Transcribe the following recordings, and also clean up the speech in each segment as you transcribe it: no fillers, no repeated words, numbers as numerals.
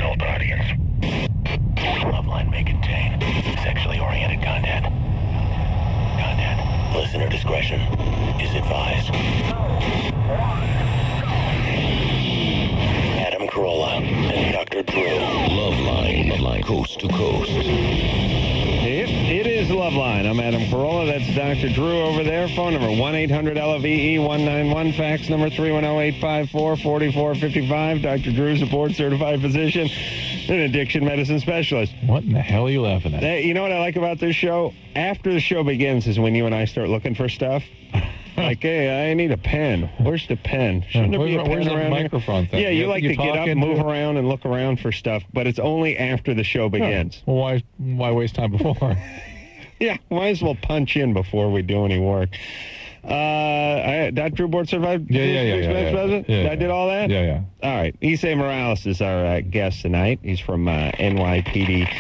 adult audience. LoveLine may contain sexually oriented content. Listener discretion is advised. Adam Carolla and Dr. Drew. LoveLine, coast to coast. It is LoveLine. I'm Adam Carolla. That's Dr. Drew over there. Phone number 1-800-LOVE-191. Fax number 310-854-4455. Dr. Drew's a board-certified physician and addiction medicine specialist. What in the hell are you laughing at? Hey, you know what I like about this show? After the show begins is when you and I start looking for stuff. Like, hey, I need a pen. Where's the pen? Shouldn't there be a pen where's around the microphone here? thing? Yeah, you like to get up, move around, and look around for stuff, but it's only after the show begins. Well, why waste time before? Yeah, might as well punch in before we do any work. Dr. Drew, board certified? Yeah. I did all that? Yeah. All right. Esai Morales is our guest tonight. He's from NYPD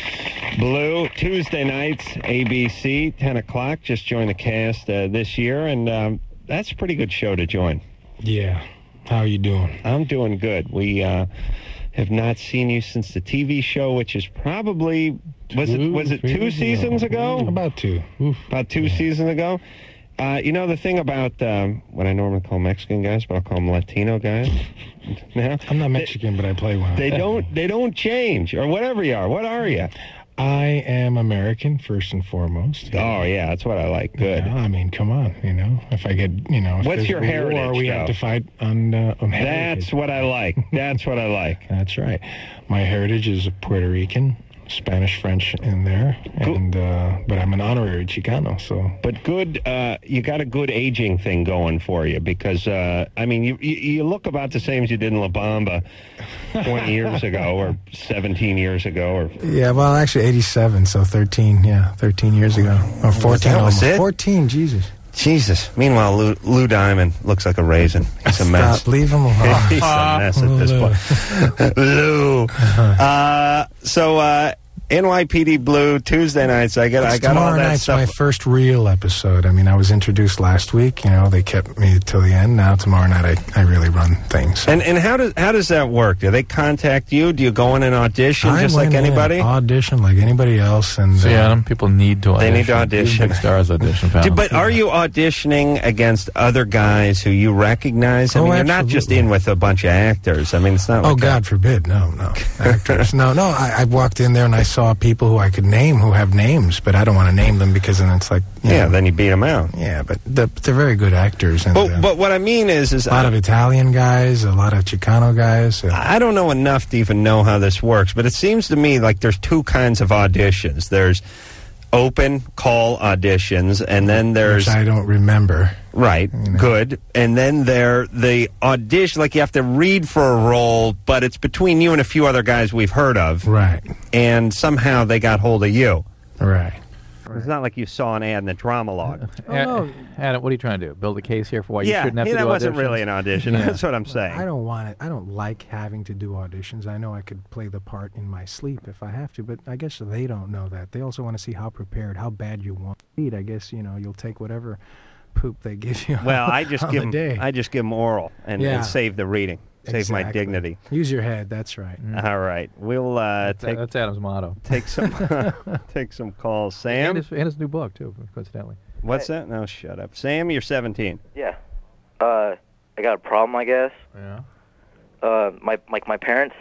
Blue. Tuesday nights, ABC, 10 o'clock. Just joined the cast this year, and that's a pretty good show to join. Yeah. How are you doing? I'm doing good. We have not seen you since the TV show, which is probably... Was it 2 seasons ago? About 2. About 2 seasons ago? You know the thing about what I normally call Mexican guys, but I'll call them Latino guys. Now, I'm not Mexican, but I play one. They don't change, or whatever you are. What are you? I am American, first and foremost. Oh, yeah, that's what I like. Good. I mean, come on, if I get, if what's your heritage, war, we have to fight on heritage. That's what I like. That's what I like. That's right. My heritage is Puerto Rican. Spanish, French in there, and but I'm an honorary Chicano, so. But good, you got a good aging thing going for you because I mean, you look about the same as you did in La Bamba 20 years ago or 17 years ago, or. Yeah, well, actually 87, so 13 years ago, or 14 almost. 14, Jesus. Meanwhile, Lou Diamond looks like a raisin. He's a mess. Stop, leave him alone. He's a mess at this point. Lou. So NYPD Blue Tuesday nights. I got all that stuff. Tomorrow night's my first real episode. I mean, I was introduced last week. They kept me till the end. Now tomorrow night, I really run things. So. And how does that work? Do they contact you? Do you go in and audition just like anybody? Audition like anybody else. And Adam, people need to audition. They need to audition. Big stars audition. But are you auditioning against other guys who you recognize? I mean, you're not just in with a bunch of actors. I mean, it's not. Oh, like God forbid! No, actors. No. I walked in there and I saw people who I could name who have names, but I don't want to name them because then it's like then you beat them out. Yeah, but they're very good actors. And, but what I mean is a lot of Italian guys, a lot of Chicano guys. I don't know enough to even know how this works, but it seems to me like there's 2 kinds of auditions. There's open call auditions, and then there's... Which I don't remember. Right, good. And then the audition, like you have to read for a role, but it's between you and a few other guys we've heard of. Right. And somehow they got hold of you. Right. It's not like you saw an ad in the drama log. Adam, what are you trying to do? Build a case here for why you shouldn't have to do that auditions? wasn't really an audition. Yeah. That's what I'm saying. I don't want it. I don't like having to do auditions. I know I could play the part in my sleep if I have to, but I guess they don't know that. They also want to see how prepared, how bad you want to eat. I guess, you'll take whatever poop they give you. Well, I just give them oral and save the reading. Save my dignity. Use your head. That's right. All right, we'll take. That's Adam's motto. Take some calls. Sam, and his new book too, coincidentally. What's that? No, shut up. Sam, you're 17. Yeah. I got a problem, I guess. Yeah. My parents,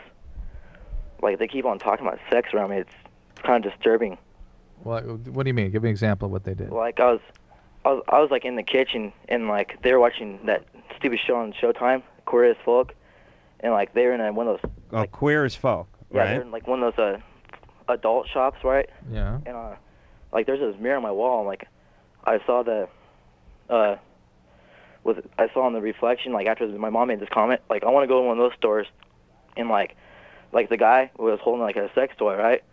they keep on talking about sex around me. It's kind of disturbing. What do you mean? Give me an example of what they did. Like I was in the kitchen and they were watching that stupid show on Showtime, Queer as Folk. And they were in one of those. Queer as Folk. Yeah, right? they're in one of those adult shops, right? Yeah. And there's this mirror on my wall. And I saw I saw in the reflection. After my mom made this comment, I want to go to one of those stores, and the guy was holding a sex toy, right?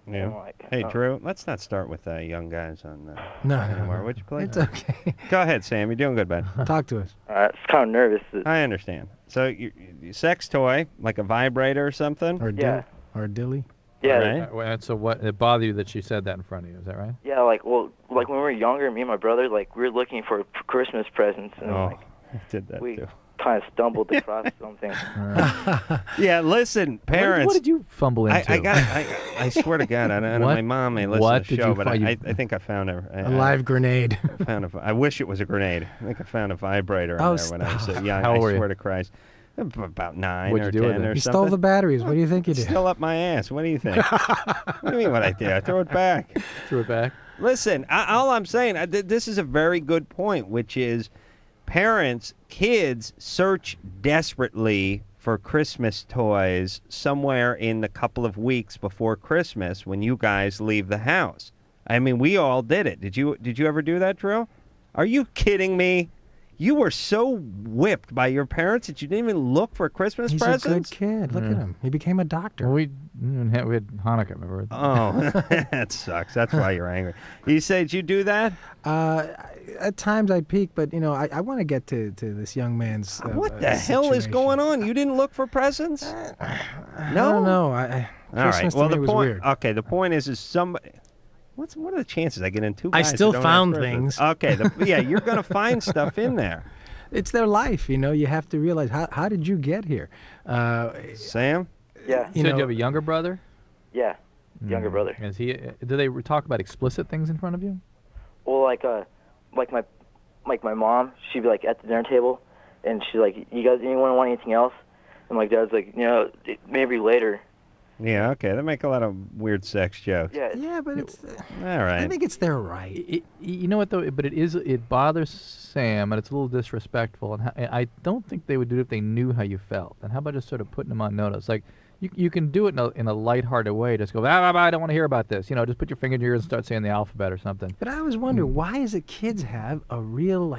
Yeah. Hey, Drew, let's not start with young guys on no anymore. No. Would you please? It's okay. Go ahead, Sam. You're doing good, bud. Talk to us. It's kind of nervous. I understand. So, you sex toy, like a vibrator or something? Or a dilly? Yeah. Right. So what, it bothered you that she said that in front of you, is that right? Yeah, when we were younger, me and my brother, we were looking for Christmas presents. And, I did that too. kind of stumbled across something. Yeah, listen, parents. What did you fumble into? I swear to God, I know What- my mom may listen what to the did show, you but find? I think I found A live grenade. I wish it was a grenade. I think I found a vibrator in Oh, there when I was yeah. How old I were you? swear to Christ, about 9 What'd or you do with 10 it? or You something. stole the batteries. What do you think you It's did? still up my ass. What do you think? What do you mean what I did? I throw it back. Threw it back. Listen, all I'm saying, this is a very good point, which is kids search desperately for Christmas toys somewhere in the couple of weeks before Christmas when you guys leave the house. I mean, we all did it. Did you ever do that, Drew? Are you kidding me? You were so whipped by your parents that you didn't even look for Christmas He's presents? a good kid. Look at him. He became a doctor. Well, we had Hanukkah, remember? Oh, that sucks. That's why you're angry. You say, did you do that? At times I peek, but I want to get to this young man's. What the hell is going on? You didn't look for presents? No, No? I don't know. All right. Christmas Well, to the me was point. weird. Okay, the point is somebody. What are the chances I get in two I guys who still don't have found presents? things. Okay, yeah, you're gonna find stuff in there. It's their life, You have to realize how did you get here? Sam. Yeah, You said you have a younger brother? yeah, younger brother. Is he? Do they talk about explicit things in front of you? Well, like my mom, she'd be like at the dinner table, and she's like, "You guys, anyone want anything else?" And my dad's like, maybe later. Yeah. Okay. They make a lot of weird sex jokes. Yeah, Yeah, but it's. All right. I think it's their right. You know what though? But it bothers Sam, and it's a little disrespectful. And I don't think they would do it if they knew how you felt. And how about just sort of putting them on notice? Like you can do it in a lighthearted way. Just go, I don't want to hear about this. Just put your finger in your ears and start saying the alphabet or something. But I always wonder, why is it kids have a real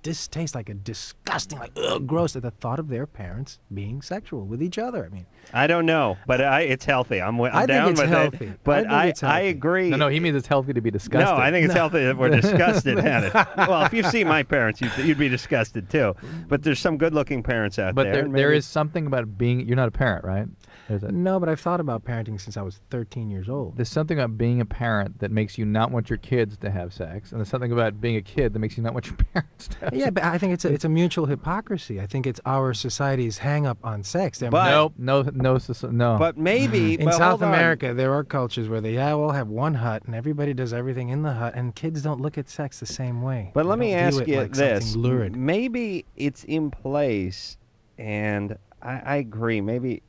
distaste, like a disgusting, gross at the thought of their parents being sexual with each other? I mean, I don't know, but it's healthy. I'm I down think it's with healthy. it. But I think it's I healthy. agree. No, he means it's healthy to be disgusted. No, I think it's healthy that we're disgusted at it. Well, if you see my parents, you'd be disgusted too. But there's some good-looking parents out But there. there is something about being. You're not a parent, right? No, but I've thought about parenting since I was 13 years old. There's something about being a parent that makes you not want your kids to have sex, and there's something about being a kid that makes you not want your parents to have sex. Yeah, but I think it's a mutual hypocrisy. I think it's our society's hang up on sex. I mean, But- no. But maybe in but South hold on. America, there are cultures where they all have one hut and everybody does everything in the hut, and kids don't look at sex the same way. But They let me don't view ask it you like this: something lurid. maybe it's in place, and I agree. Maybe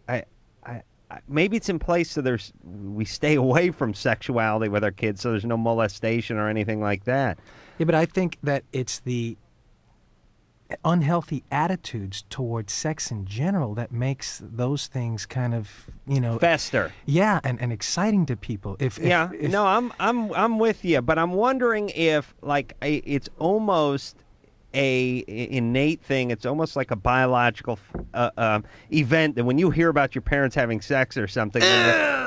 maybe it's in place so we stay away from sexuality with our kids, so there's no molestation or anything like that. Yeah, but I think that it's the unhealthy attitudes towards sex in general that makes those things kind of Fester. Yeah, and exciting to people. If No, I'm with you, but I'm wondering if it's almost a innate thing. It's almost like a biological event that when you hear about your parents having sex or something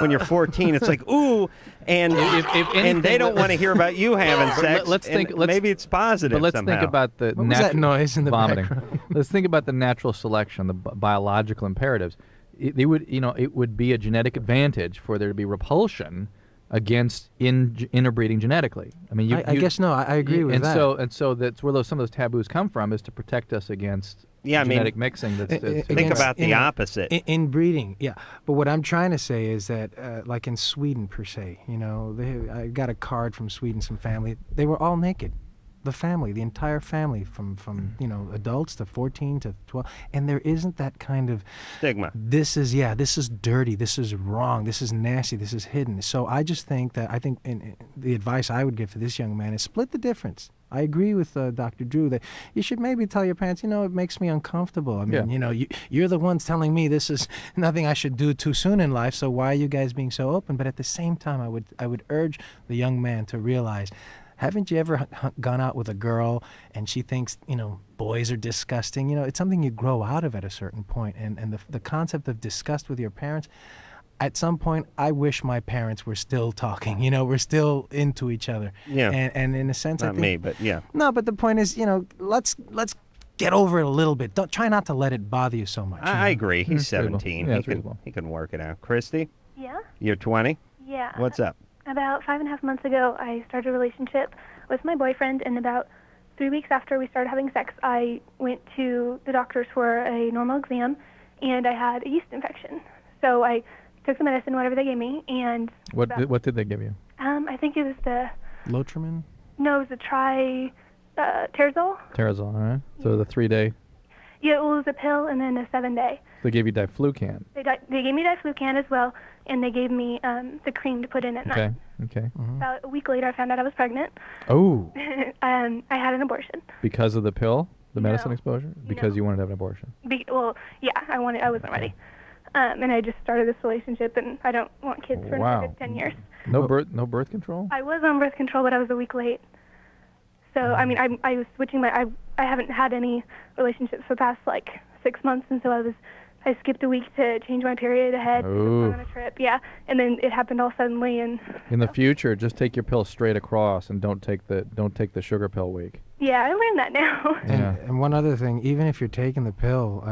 when you're 14, it's like ooh, and and they don't want to hear about you having sex. Maybe it's positive. But let's somehow. think about the What was that noise in the vomiting. background? Let's think about the natural selection, the biological imperatives. It would be a genetic advantage for there to be repulsion against interbreeding genetically. I mean, I guess no. I agree with that. And so that's where some of those taboos come from, is to protect us against genetic mixing. Think about the opposite. Inbreeding, yeah. But what I'm trying to say is that, like in Sweden per se, I got a card from Sweden, some family. They were all naked. The family, the entire family, from adults to 14 to 12, and there isn't that kind of stigma. This is dirty, this is wrong, this is nasty, this is hidden. So I just think that the advice I would give to this young man is split the difference. I agree with Dr. Drew that you should maybe tell your parents, it makes me uncomfortable. I mean, you're the ones telling me this is nothing I should do too soon in life, so why are you guys being so open? But at the same time, I would urge the young man to realize, haven't you ever gone out with a girl and she thinks, boys are disgusting? It's something you grow out of at a certain point. And the concept of disgust with your parents, at some point, I wish my parents were still talking. We're still into each other. Yeah. And in a sense, Not me, but yeah. No, but the point is, let's get over it a little bit. Try not to let it bother you so much. I agree. He's 17. Yeah, He can work it out. Christy? Yeah? You're 20? Yeah. What's up? About 5.5 months ago, I started a relationship with my boyfriend, and about 3 weeks after we started having sex, I went to the doctors for a normal exam, and I had a yeast infection. So I took the medicine, whatever they gave me, and What did they give you? I think it was the Lotrimin? no, it was the Terzol. Terazol, all right. So the 3-day. Yeah, it was a pill and then a 7-day. They gave you diflucan. They gave me diflucan as well, and they gave me the cream to put in at night. Okay. About a week later, I found out I was pregnant. Oh. I had an abortion. Because of the pill, the medicine No. exposure? Because No. you wanted to have an abortion. Well, yeah, I wasn't ready. And I just started this relationship, and I don't want kids for another 10 years. No birth control? I was on birth control, but I was a week late. So, I mean, I was switching I haven't had any relationships for the past, 6 months, and so I skipped a week to change my period ahead to go on a trip, yeah. And then it happened all suddenly, and... In the future, just take your pill straight across and don't take the sugar pill week. Yeah, I learned that now. And one other thing, even if you're taking the pill,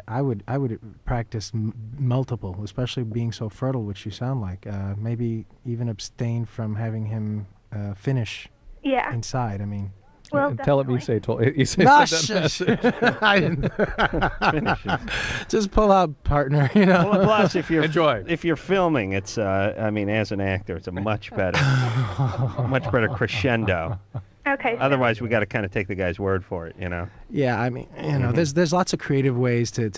I would practice multiple, especially being so fertile, which you sound like. Maybe even abstain from having him finish inside. I mean, well, tell him you say I didn't. Just pull out, partner. You know. Well, plus, if you're Enjoy. if you're filming, it's I mean, as an actor, it's a much better crescendo. Okay. Otherwise, we got to kind of take the guy's word for it, you know. Yeah, I mean, you know, there's lots of creative ways to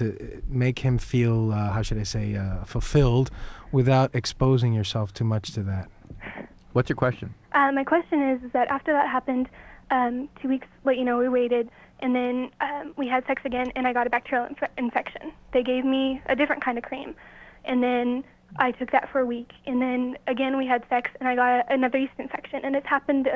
make him feel how should I say fulfilled, without exposing yourself too much to that. What's your question? My question is that after that happened, 2 weeks later, we waited, and then we had sex again, and I got a bacterial infection. They gave me a different kind of cream, and then I took that for a week, and then again we had sex, and I got another yeast infection, and it's happened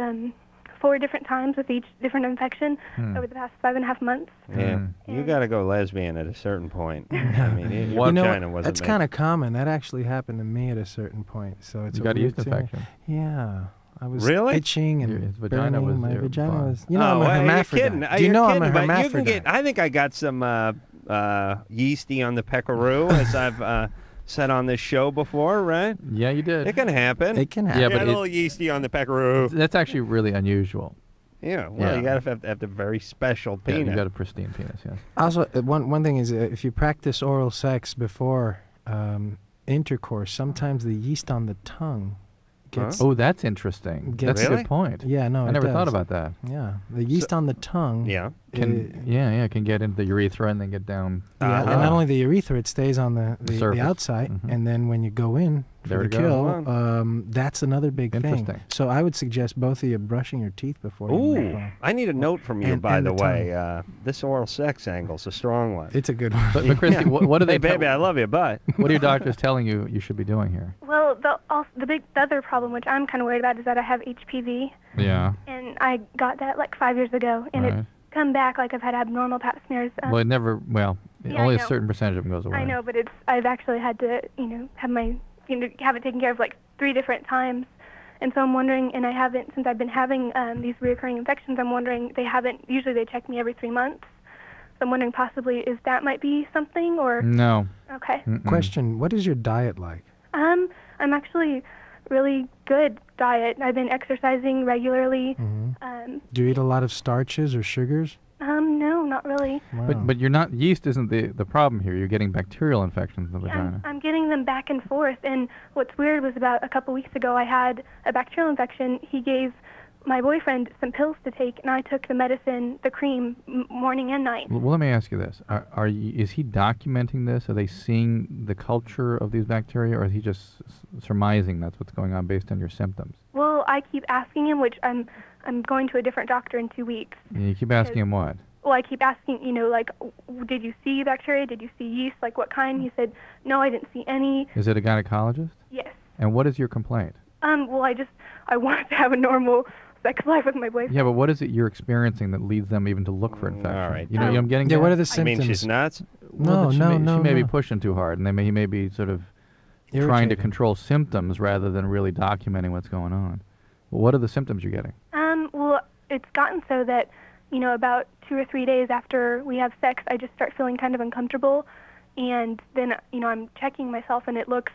4 different times with each different infection over the past 5.5 months. Yeah, you got to go lesbian at a certain point. I mean, China wasn't. That's kind of common. That actually happened to me at a certain point. So it's You got a yeast infection. Yeah. I was Really? itching and His vagina burning. was My your vagina bond. was. You know, I'm a hermaphrodite. Do you know I'm a hermaphrodite? I think I got some yeasty on the peckaroo, as I've said on this show before, right? Yeah, you did. It can happen. It can happen. Yeah, Yeah, but a little yeasty on the peckaroo. That's actually really unusual. Yeah, well, you got to have the very special Yeah, penis. you got a pristine penis, yes. Also, one thing is if you practice oral sex before intercourse, sometimes the yeast on the tongue gets. Oh, that's interesting. That's a Really? good point. Yeah, no, I it never does. thought about that. Yeah, the yeast on the tongue. Yeah. Can can get into the urethra and then get down. Yeah, and not only the urethra, it stays on the Surface. outside, Mhm. and then when you go in There for we the go. kill, that's another big thing. Interesting. So I would suggest both of you brushing your teeth before you Ooh, make one. I need a note from you, And- by and the the way. This oral sex angle's a strong one. It's a good one. But Christy, what are they? Hey, baby, I love you, but What are your doctors telling you should be doing here? Well, the other problem, which I'm kind of worried about, is that I have HPV, Yeah. and I got that 5 years ago, and Right. it's come back like I've had abnormal pap smears. Well, it never. Well, Yeah, only I a know. certain percentage of them goes away. I know, but I've actually had to, have my, have it taken care of 3 different times. And so I'm wondering, and I haven't, since I've been having these recurring infections, I'm wondering, usually they check me every 3 months. So I'm wondering possibly if that might be something, or, No. okay. Mm-mm. Question: what is your diet like? I'm actually really good diet. I've been exercising regularly. Do you eat a lot of starches or sugars? No, not really. Wow. But you're not. Yeast isn't the problem here. You're getting bacterial infections in the vagina. I'm getting them back and forth. And what's weird was about a couple weeks ago, I had a bacterial infection. He gave my boyfriend some pills to take, and I took the medicine, the cream, morning and night. Well, let me ask you this: is he documenting this? Are they seeing the culture of these bacteria, or is he just surmising that's what's going on based on your symptoms? Well, I keep asking him, which I'm going to a different doctor in 2 weeks. And you keep asking him what? Well, I keep asking, did you see bacteria? Did you see yeast? What kind? He said, no, I didn't see any. Is it a gynecologist? Yes. And what is your complaint? Well, I wanted to have a normal sex life with my boyfriend. Yeah, but what is it you're experiencing that leads them even to look for infection? all right. You know, I'm getting. Yeah, at? what are the I symptoms? mean, she's nuts. Well, No, she may be no. pushing too hard, and he may be sort of trying to Irritated. control symptoms rather than really documenting what's going on. Well, what are the symptoms you're getting? Well, it's gotten so that, about 2 or 3 days after we have sex, I just start feeling kind of uncomfortable, and then, I'm checking myself, and it looks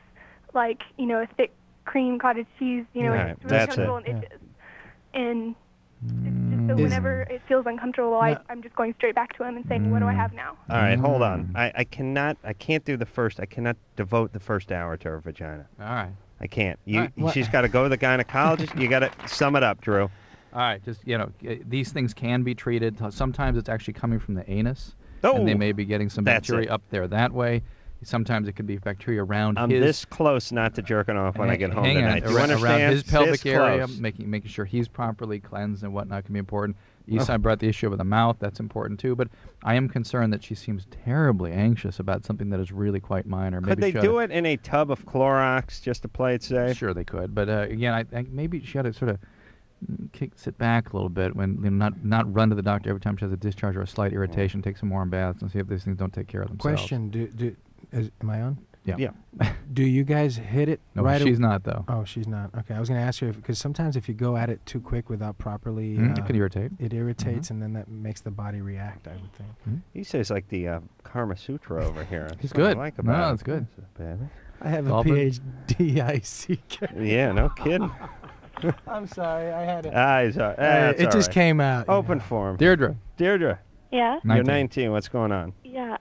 like, a thick cream cottage cheese, Right, it's really that's uncomfortable it. and itches. And it's just So whenever it feels uncomfortable, I'm just going straight back to him and saying, what do I have now? All right, hold on. I can't devote the first hour to her vagina. All right. I can't. All right. She's got to go to the gynecologist. You got to sum it up, Drew. All right, just, these things can be treated. Sometimes it's actually coming from the anus, and they may be getting some bacteria up there that way. Sometimes it could be bacteria around I'm this close not to jerking off when I get home tonight. Do you around understand? his pelvic area, Close. making sure he's properly cleansed and whatnot can be important. Esai brought the issue of the mouth. That's important, too. But I am concerned that she seems terribly anxious about something that is really quite minor. Could they do it in a tub of Clorox just to play it safe? Sure, they could. But, again, I maybe she ought to sort of sit back a little bit, when not run to the doctor every time she has a discharge or a slight irritation, take some warm baths, and see if these things don't take care of themselves. Question, am I on? Yeah. Do you guys hit it No, right she's not, though. Oh, she's not. Okay, I was going to ask her, because sometimes if you go at it too quick without properly... it can irritate. It irritates, and then that makes the body react, I would think. He says like the Karma Sutra over here. He's That's what good. I like about No, it. that's good. I have a Dolphin? PhD. Yeah, no kidding. I'm sorry, I had it. It just came out. Open form. Deirdre. Deirdre, Yeah. you're 19. What's going on? Yeah.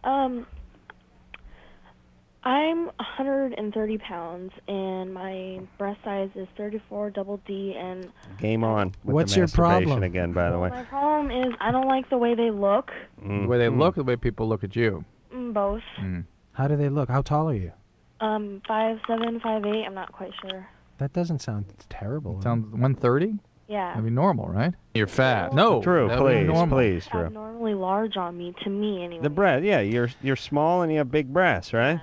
I'm 130 pounds, and my breast size is 34 double D, and Game on. With What's the your masturbation problem? again, by the way. my problem is I don't like the way they look. The way they look, the way people look at you. Both. How do they look? How tall are you? 5'7", 5'8", I'm not quite sure. That doesn't sound terrible. Sounds 130? Yeah. That'd be normal, right? You're fat. No. Drew, that would be please, normal. please, Drew. Abnormally large on me, to me anyway. The breast, yeah, you're small and you have big breasts, right?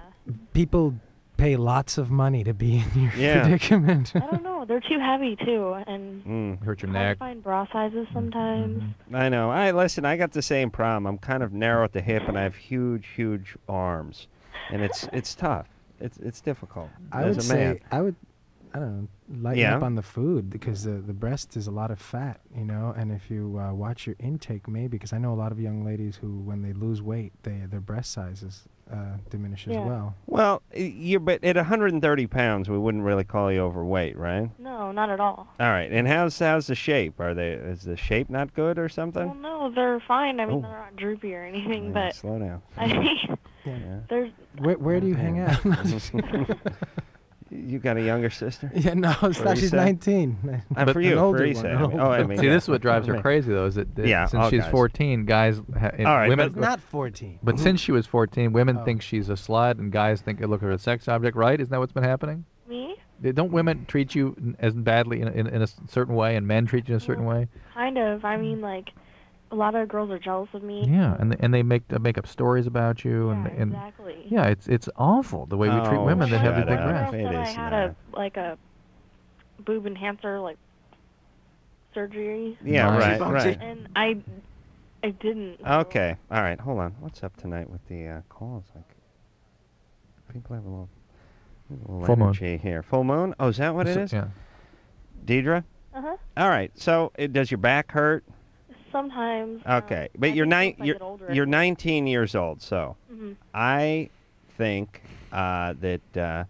People pay lots of money to be in your Yeah. predicament. I don't know. They're too heavy, too, and Hurt your hard neck. to find bra sizes sometimes. I know. Listen, I got the same problem. I'm kind of narrow at the hip and I have huge arms. And it's tough. It's difficult I as would a man. say I don't know, lighten Yeah. up on the food, because the breast is a lot of fat, and if you watch your intake, maybe, because I know a lot of young ladies who, when they lose weight, their breast sizes diminish as well. Well, but at 130 pounds, we wouldn't really call you overweight, right? No, not at all. All right. And how's the shape? Is the shape not good or something? Well, no, they're fine. I mean, Oh. they're not droopy or anything, Yeah, but slow down. I mean, Yeah. there's Where do you hang out? You got a younger sister? Yeah, no, What do you she's say? 19. For you, An for older Esai. one, an Oh, I older mean, See, yeah. this is what drives her Okay. crazy, though, is that Yeah, since all she's guys. 14, guys, All right, women, but Not 14. but since she was 14, women Oh. think she's a slut, and guys think they look at her as a sex object, right? Isn't that what's been happening? me. Don't women treat you as badly in a certain way, and men treat you in a certain way? Kind of. I mean, like, a lot of girls are jealous of me. Yeah, and they make up stories about you, Yeah, and exactly. yeah, it's awful the way we treat Oh, women that have shut the big up. breasts. Girl It said I is had not. a boob enhancer surgery, Yeah, Nice. right. and I didn't. so- Okay. All right. Hold on. What's up tonight with the calls? Like, people have a little Full moon. energy here. Full moon? Oh, is that what it is? Yeah. Deidre? Uh-huh. All right. So, does your back hurt? Sometimes. Okay. I But you're think once I get older, you're 19 years old. So, Mhm. I think that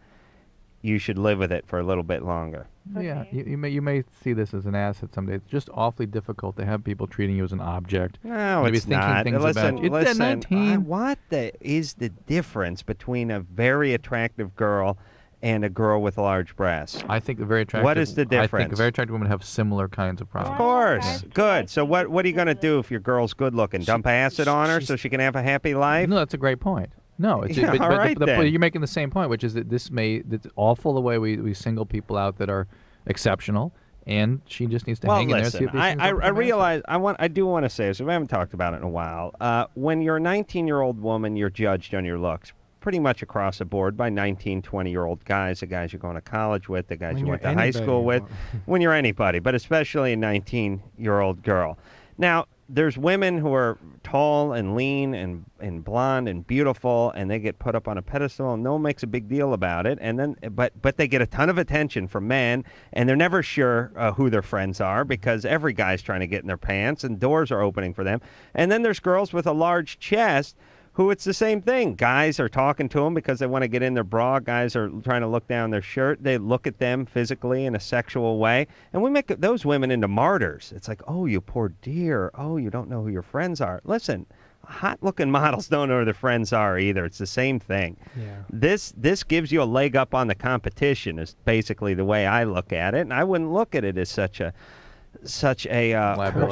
you should live with it for a little bit longer. Yeah, Okay. you may see this as an asset someday. It's just awfully difficult to have people treating you as an object. No, Maybe it's thinking not. things Listen, about you. It's at listen. 19. What is the difference between a very attractive girl and a girl with large breasts? I think a very attractive. What is the I think a difference? very attractive women have similar kinds of Of problems. course. guys- Good. guys So think what are you going to because of- do if your girl's good looking? Dump acid on her so she can have a happy life? No, that's a great point. No, it's Yeah, but, all but, right but then. you're making the same point, which is that that's awful the way we single people out that are exceptional, and she just needs to Well, hang in there and see listen, if these I things don't become realize I do want to say this. We haven't talked about it in a while. When you're a 19-year-old woman, you're judged on your looks pretty much across the board by 19, 20-year-old guys, the guys you're going to college with, the guys When you went you're to high anybody, school with, well- when you're anybody, but especially a 19-year-old girl. Now, there's women who are tall and lean and blonde and beautiful, and they get put up on a pedestal, and no one makes a big deal about it. And then, but they get a ton of attention from men, and they're never sure who their friends are because every guy's trying to get in their pants, and doors are opening for them. And then there's girls with a large chest who it's the same thing. Guys are talking to them because they want to get in their bra. Guys are trying to look down their shirt. They look at them physically in a sexual way. And we make those women into martyrs. It's like, oh, you poor dear. Oh, you don't know who your friends are. Listen, hot-looking models don't know who their friends are either. It's the same thing. Yeah. This gives you a leg up on the competition is basically the way I look at it. And I wouldn't look at it as such a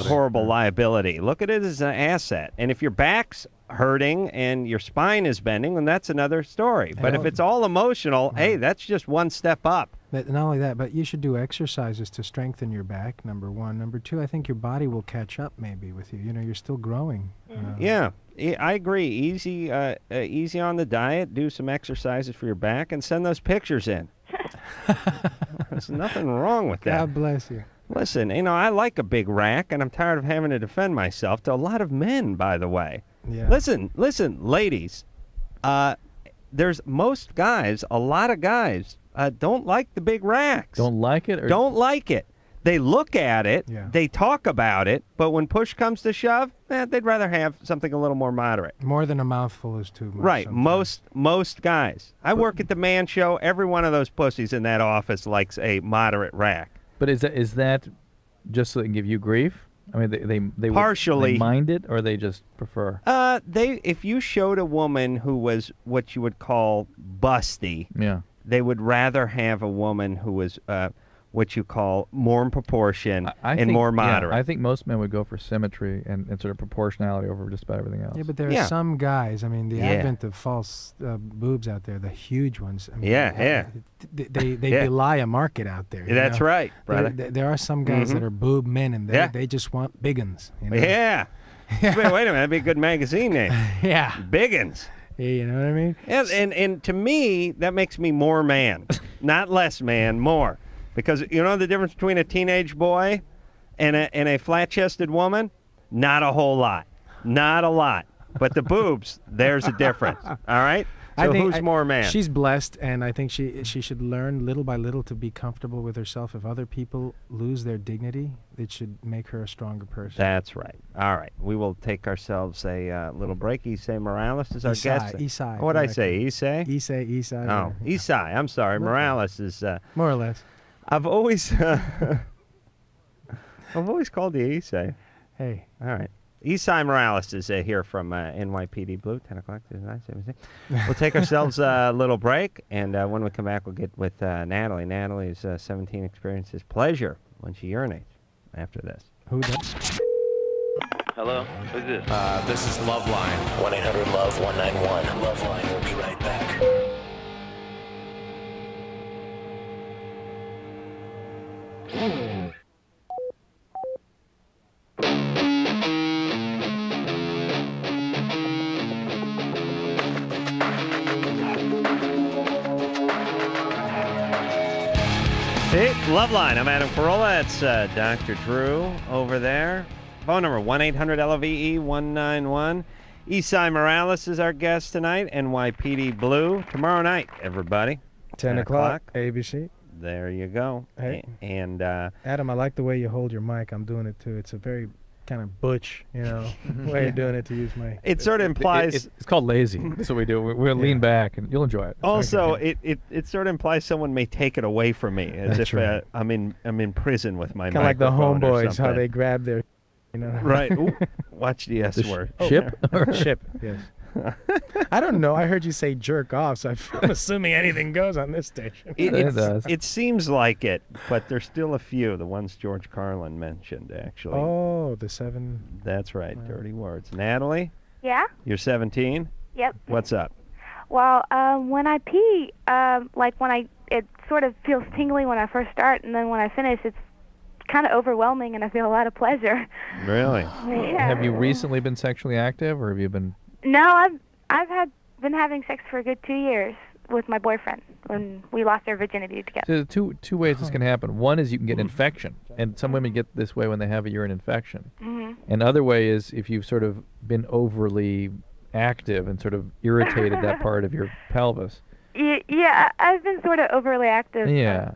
horrible liability. Look at it as an asset. And if your back's hurting and your spine is bending, then that's another story. But if it's all emotional, hey, that's just one step up. Not only that, but you should do exercises to strengthen your back, number one. Number two, I think your body will catch up maybe with you. You know, you're still growing. Yeah, I agree. Easy on the diet. Do some exercises for your back and send those pictures in. There's nothing wrong with that. God bless you. Listen, you know, I like a big rack, and I'm tired of having to defend myself to a lot of men, by the way. Yeah. Listen, ladies. There's most guys, a lot of guys, don't like the big racks. Don't like it? Or Don't like it. They look at it, Yeah. they talk about it, but when push comes to shove, they'd rather have something a little more moderate. More than a mouthful is too much. Right, sometimes. most guys. I work at the Man Show. Every one of those pussies in that office likes a moderate rack. But is that just so they can give you grief? I mean, they Partially. they mind it, or they just prefer? If you showed a woman who was what you would call busty, Yeah. they would rather have a woman who was what you call more in proportion I and think, more moderate. Yeah, I think most men would go for symmetry and sort of proportionality over just about everything else. Yeah, but there are some guys. I mean, the Yeah. advent of false boobs out there, the huge ones. I mean, Yeah. They Yeah. belie a market out there. you That's know? right, brother. There are some guys that are boob men, and they just want biggins. You know? Yeah. Wait a minute, that'd be a good magazine name. Yeah. Biggins. Yeah, you know what I mean? And to me, that makes me more man, not less man, more. Because you know the difference between a teenage boy and a flat-chested woman? Not a whole lot. Not a lot. But the boobs, there's a difference. All right? So who's more man? She's blessed, and I think she should learn little by little to be comfortable with herself. If other people lose their dignity, it should make her a stronger person. That's right. All right. We will take ourselves a little break. Esai Morales is our guest. Esai. What did I say? Esai? Esai. Oh, Esai. I'm sorry. Morales is... more or less. I've always called you Esai. Hey. All right. Esai Morales is here from NYPD Blue, 10 o'clock to 9:17. We'll take ourselves a little break, and when we come back, we'll get with Natalie. Natalie's 17 experiences pleasure when she urinates after this. Who does? Hello? Who's this? This is LoveLine. 1-800-LOVE-191. LoveLine will be right back. Hey, LoveLine. I'm Adam Carolla. That's Dr. Drew over there. Phone number 1-800-LOVE-191. Esai Morales is our guest tonight. NYPD Blue. Tomorrow night, everybody. 10 o'clock, ABC. There you go. Hey. And Adam, I like the way you hold your mic. I'm doing it too. It's a very kind of butch, you know, way of doing it to use my... it sort of implies... It's called lazy. That's what we do. We'll lean back, and you'll enjoy it. Also, it sort of implies someone may take it away from me, as That's if right. I'm in prison with my Kind of like the microphone or homeboys, how something. they grab their... You know. Right. Ooh, watch the S word. Ship? Ship, yes. I don't know. I heard you say jerk off, so I'm assuming anything goes on this station. It does. It seems like it, but there's still a few. The ones George Carlin mentioned, actually. Oh, the 7... That's right. Dirty words. Natalie, Yeah. you're 17. Yep. What's up? Well, when I pee, it sort of feels tingly when I first start, and then when I finish, it's kind of overwhelming, and I feel a lot of pleasure. Really? Yeah. Have you recently been sexually active, or have you been... No, I've been having sex for a good 2 years with my boyfriend when we lost our virginity together. So there's two ways this can happen. One is you can get infection, and some women get this way when they have a urine infection. Mm-hmm. And the other way is if you've sort of been overly active and sort of irritated that part of your pelvis. Yeah, I've been sort of overly active. Yeah.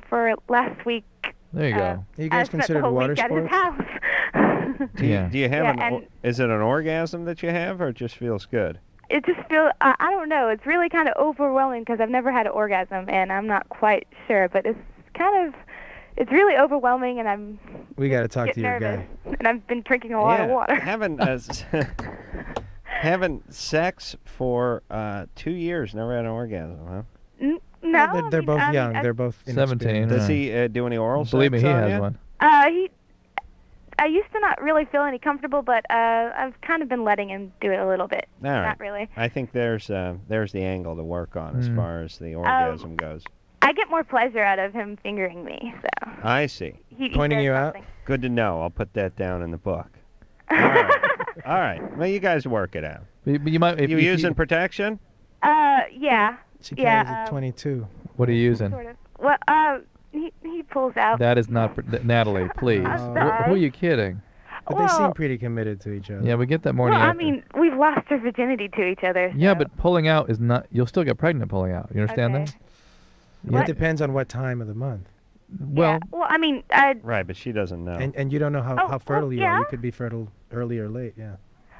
For last week. There you go. You guys I spent considered the whole water week at his sports? house. Do you have Yeah, is it an orgasm that you have, or it just feels good? it just feels, I don't know, it's really kind of overwhelming because I've never had an orgasm, and I'm not quite sure, but it's really overwhelming, and We got to talk to getting your nervous, guy. and I've been drinking a lot of water. Having sex for 2 years, never had an orgasm, huh? No, They're both young. They're both 17. Does he do any oral Believe me, sex he on has you? one. I used to not really feel any comfortable, but I've kind of been letting him do it a little bit. All right. Not really. I think there's the angle to work on as far as the orgasm goes. I get more pleasure out of him fingering me, so. I see. He Pointing does you out? something. Good to know. I'll put that down in the book. All right. All right. Well, you guys work it out. But you might. If You using protection? Yeah. She Yeah, carries a 22. What are you using? Sort of. Well, he pulls out. That is not Natalie. Please. I'm Who sorry. are you kidding? But they seem pretty committed to each other. Yeah, we get that morning. Well, I after. mean, we've lost our virginity to each other. Yeah, so. but pulling out is not. You'll still get pregnant pulling out. You understand Okay. that? It depends on what time of the month. Well, Yeah. Well, I mean, Right, but she doesn't know. And you don't know how, Oh, how fertile well, you yeah. are. You could be fertile early or late, yeah.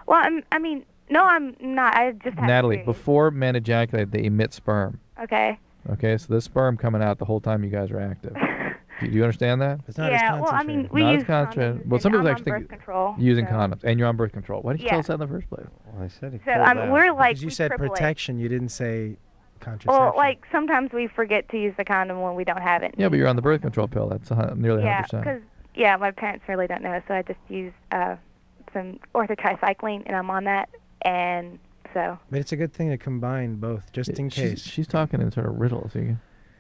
well, I mean, no, I'm not. I just have Natalie, periods. before men ejaculate, they emit sperm. Okay. Okay, so this sperm coming out the whole time you guys are active. Do you understand that? It's not as Yeah. Well, I mean, concentrated. we Not use as concentrated. condoms, Well, some and people I'm actually on think birth control. using so. condoms, and you're on birth control. Why didn't you tell Yeah. us that in the first place? Well, I said he So pulled out. we're like Because you we said triple it. protection, you didn't say contraception. Well, like sometimes we forget to use the condom when we don't have it. Yeah, but you're on the birth control pill. That's nearly Yeah, 100%. because my parents really don't know, so I just use some orthotricycline, and I'm on that, and so. But it's a good thing to combine both, just in case. She's talking in sort of riddles.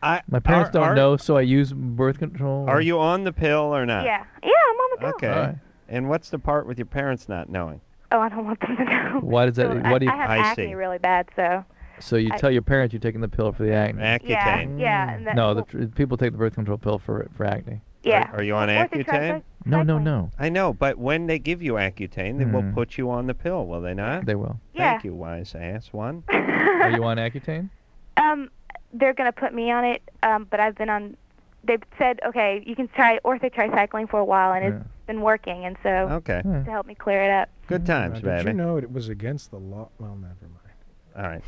My My parents don't know, so I use birth control. Are you on the pill or not? Yeah, I'm on the pill. Okay. All right. And what's the part with your parents not knowing? Oh, I don't want them to know. Why does that? So What do you? I have I acne see. really bad, so. So you tell your parents you're taking the pill for the acne. Accutane. Yeah. And that, No, well, people take the birth control pill for acne. yeah. Are you on Well, Accutane? No. I know, but when they give you Accutane, they will put you on the pill, will they not? They will. Yeah. Thank you, wise ass one. Are you on Accutane? They're gonna put me on it, but I've been on. They've said, okay, you can try orthotricycline for a while, and it's been working, and so Okay. to help me clear it up. Good times, Did baby. you know it was against the law? Well, never mind. All right.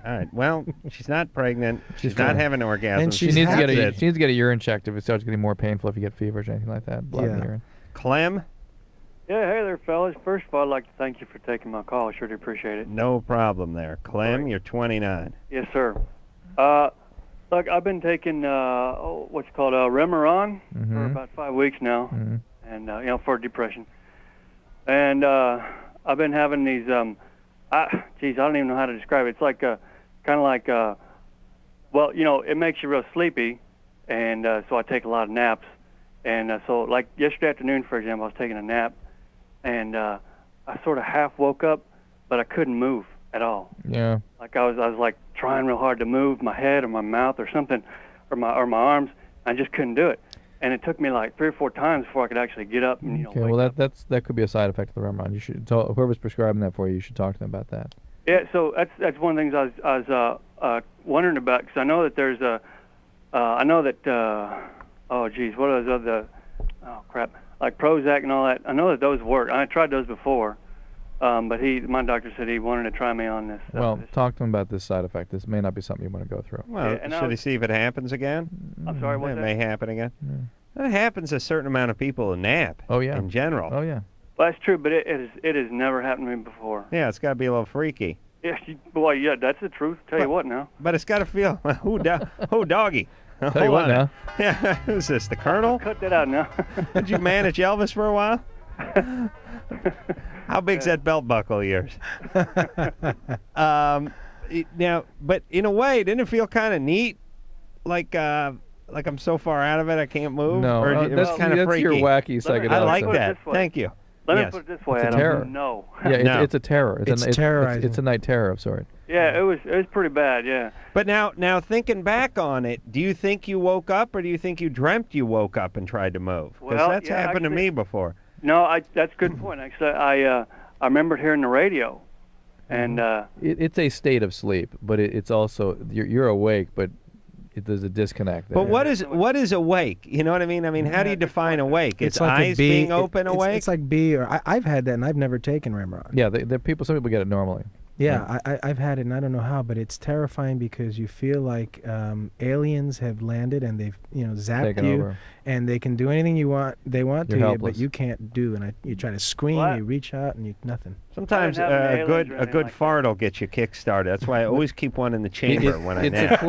All right. Well, she's not pregnant. She's fine. not having an orgasm. And She she's needs to get That's it. she needs to get a urine checked if it starts getting more painful, if you get fevers or anything like that. Blood in the Yeah. urine. Clem, Yeah, hey there, fellas. First of all, I'd like to thank you for taking my call. I sure do appreciate it. no problem there. Clem, Right. you're 29. Yes, sir. Look, I've been taking what's called Remeron for about 5 weeks now, and for depression. And I've been having these. I don't even know how to describe it. It's like kind of like, well, it makes you real sleepy, and so I take a lot of naps. And so, like yesterday afternoon, for example, I was taking a nap, and I sort of half woke up, but I couldn't move at all. Yeah. Like I was like trying real hard to move my head or my mouth or something, or my arms. I just couldn't do it, and it took me like 3 or 4 times before I could actually get up and Okay. wake Well, up. that could be a side effect of the Remeron. You should tell whoever's prescribing that for you. You should talk to them about that. Yeah, so that's one of the things I was wondering about, because I know that there's a oh geez, what are those other like Prozac and all that. I know that those work. I tried those before, but my doctor said he wanted to try me on this. Well, talk to them about this side effect. This may not be something you want to go through. Well, Yeah, and I should he was- see if it happens again? I'm sorry, what's It that? may happen again. That happens a certain amount of people who nap. Oh yeah. In general. Oh yeah. Well, that's true, but it has never happened to me before. Yeah, it's got to be a little freaky. Yeah, boy, yeah, that's the truth. Tell you what now. But it's got to feel. Who doggy? Tell you Hold what on. now. Yeah, who's this? The Colonel? Cut that out now. Did you manage Elvis for a while? How big's that belt buckle of yours? Now, but in a way, didn't it feel kind of neat? Like I'm so far out of it, I can't move. No, Or it was kind of that's freaky. your wacky psychedelic. I like stuff. that. this way. Thank you. Let Yes. me put it this way, It's a Adam. terror. No. Yeah, No. it's a terror. It's terrorizing. It's a night terror of sort. Yeah, it was pretty bad. Yeah. But now thinking back on it, do you think you woke up, or do you think you dreamt you woke up and tried to move? Because Well, that's yeah, happened to actually- me before. No, that's a good point. Actually, I remembered hearing the radio, and It's a state of sleep, but it's also you're awake, but there's a disconnect there. But what is awake? You know what I mean? I mean, how do you define awake? It's like eyes being open awake? It's like B, or I've had that, and I've never taken Remeron. Yeah, some people get it normally. Yeah, I've had it, and I don't know how, but it's terrifying because you feel like aliens have landed and they've zapped Taken you, over. and they can do anything they want You're to helpless. you, but you can't do. And you try to scream, you reach out, and nothing. Sometimes a good fart will get you kick-started. That's why I always keep one in the chamber when I nap,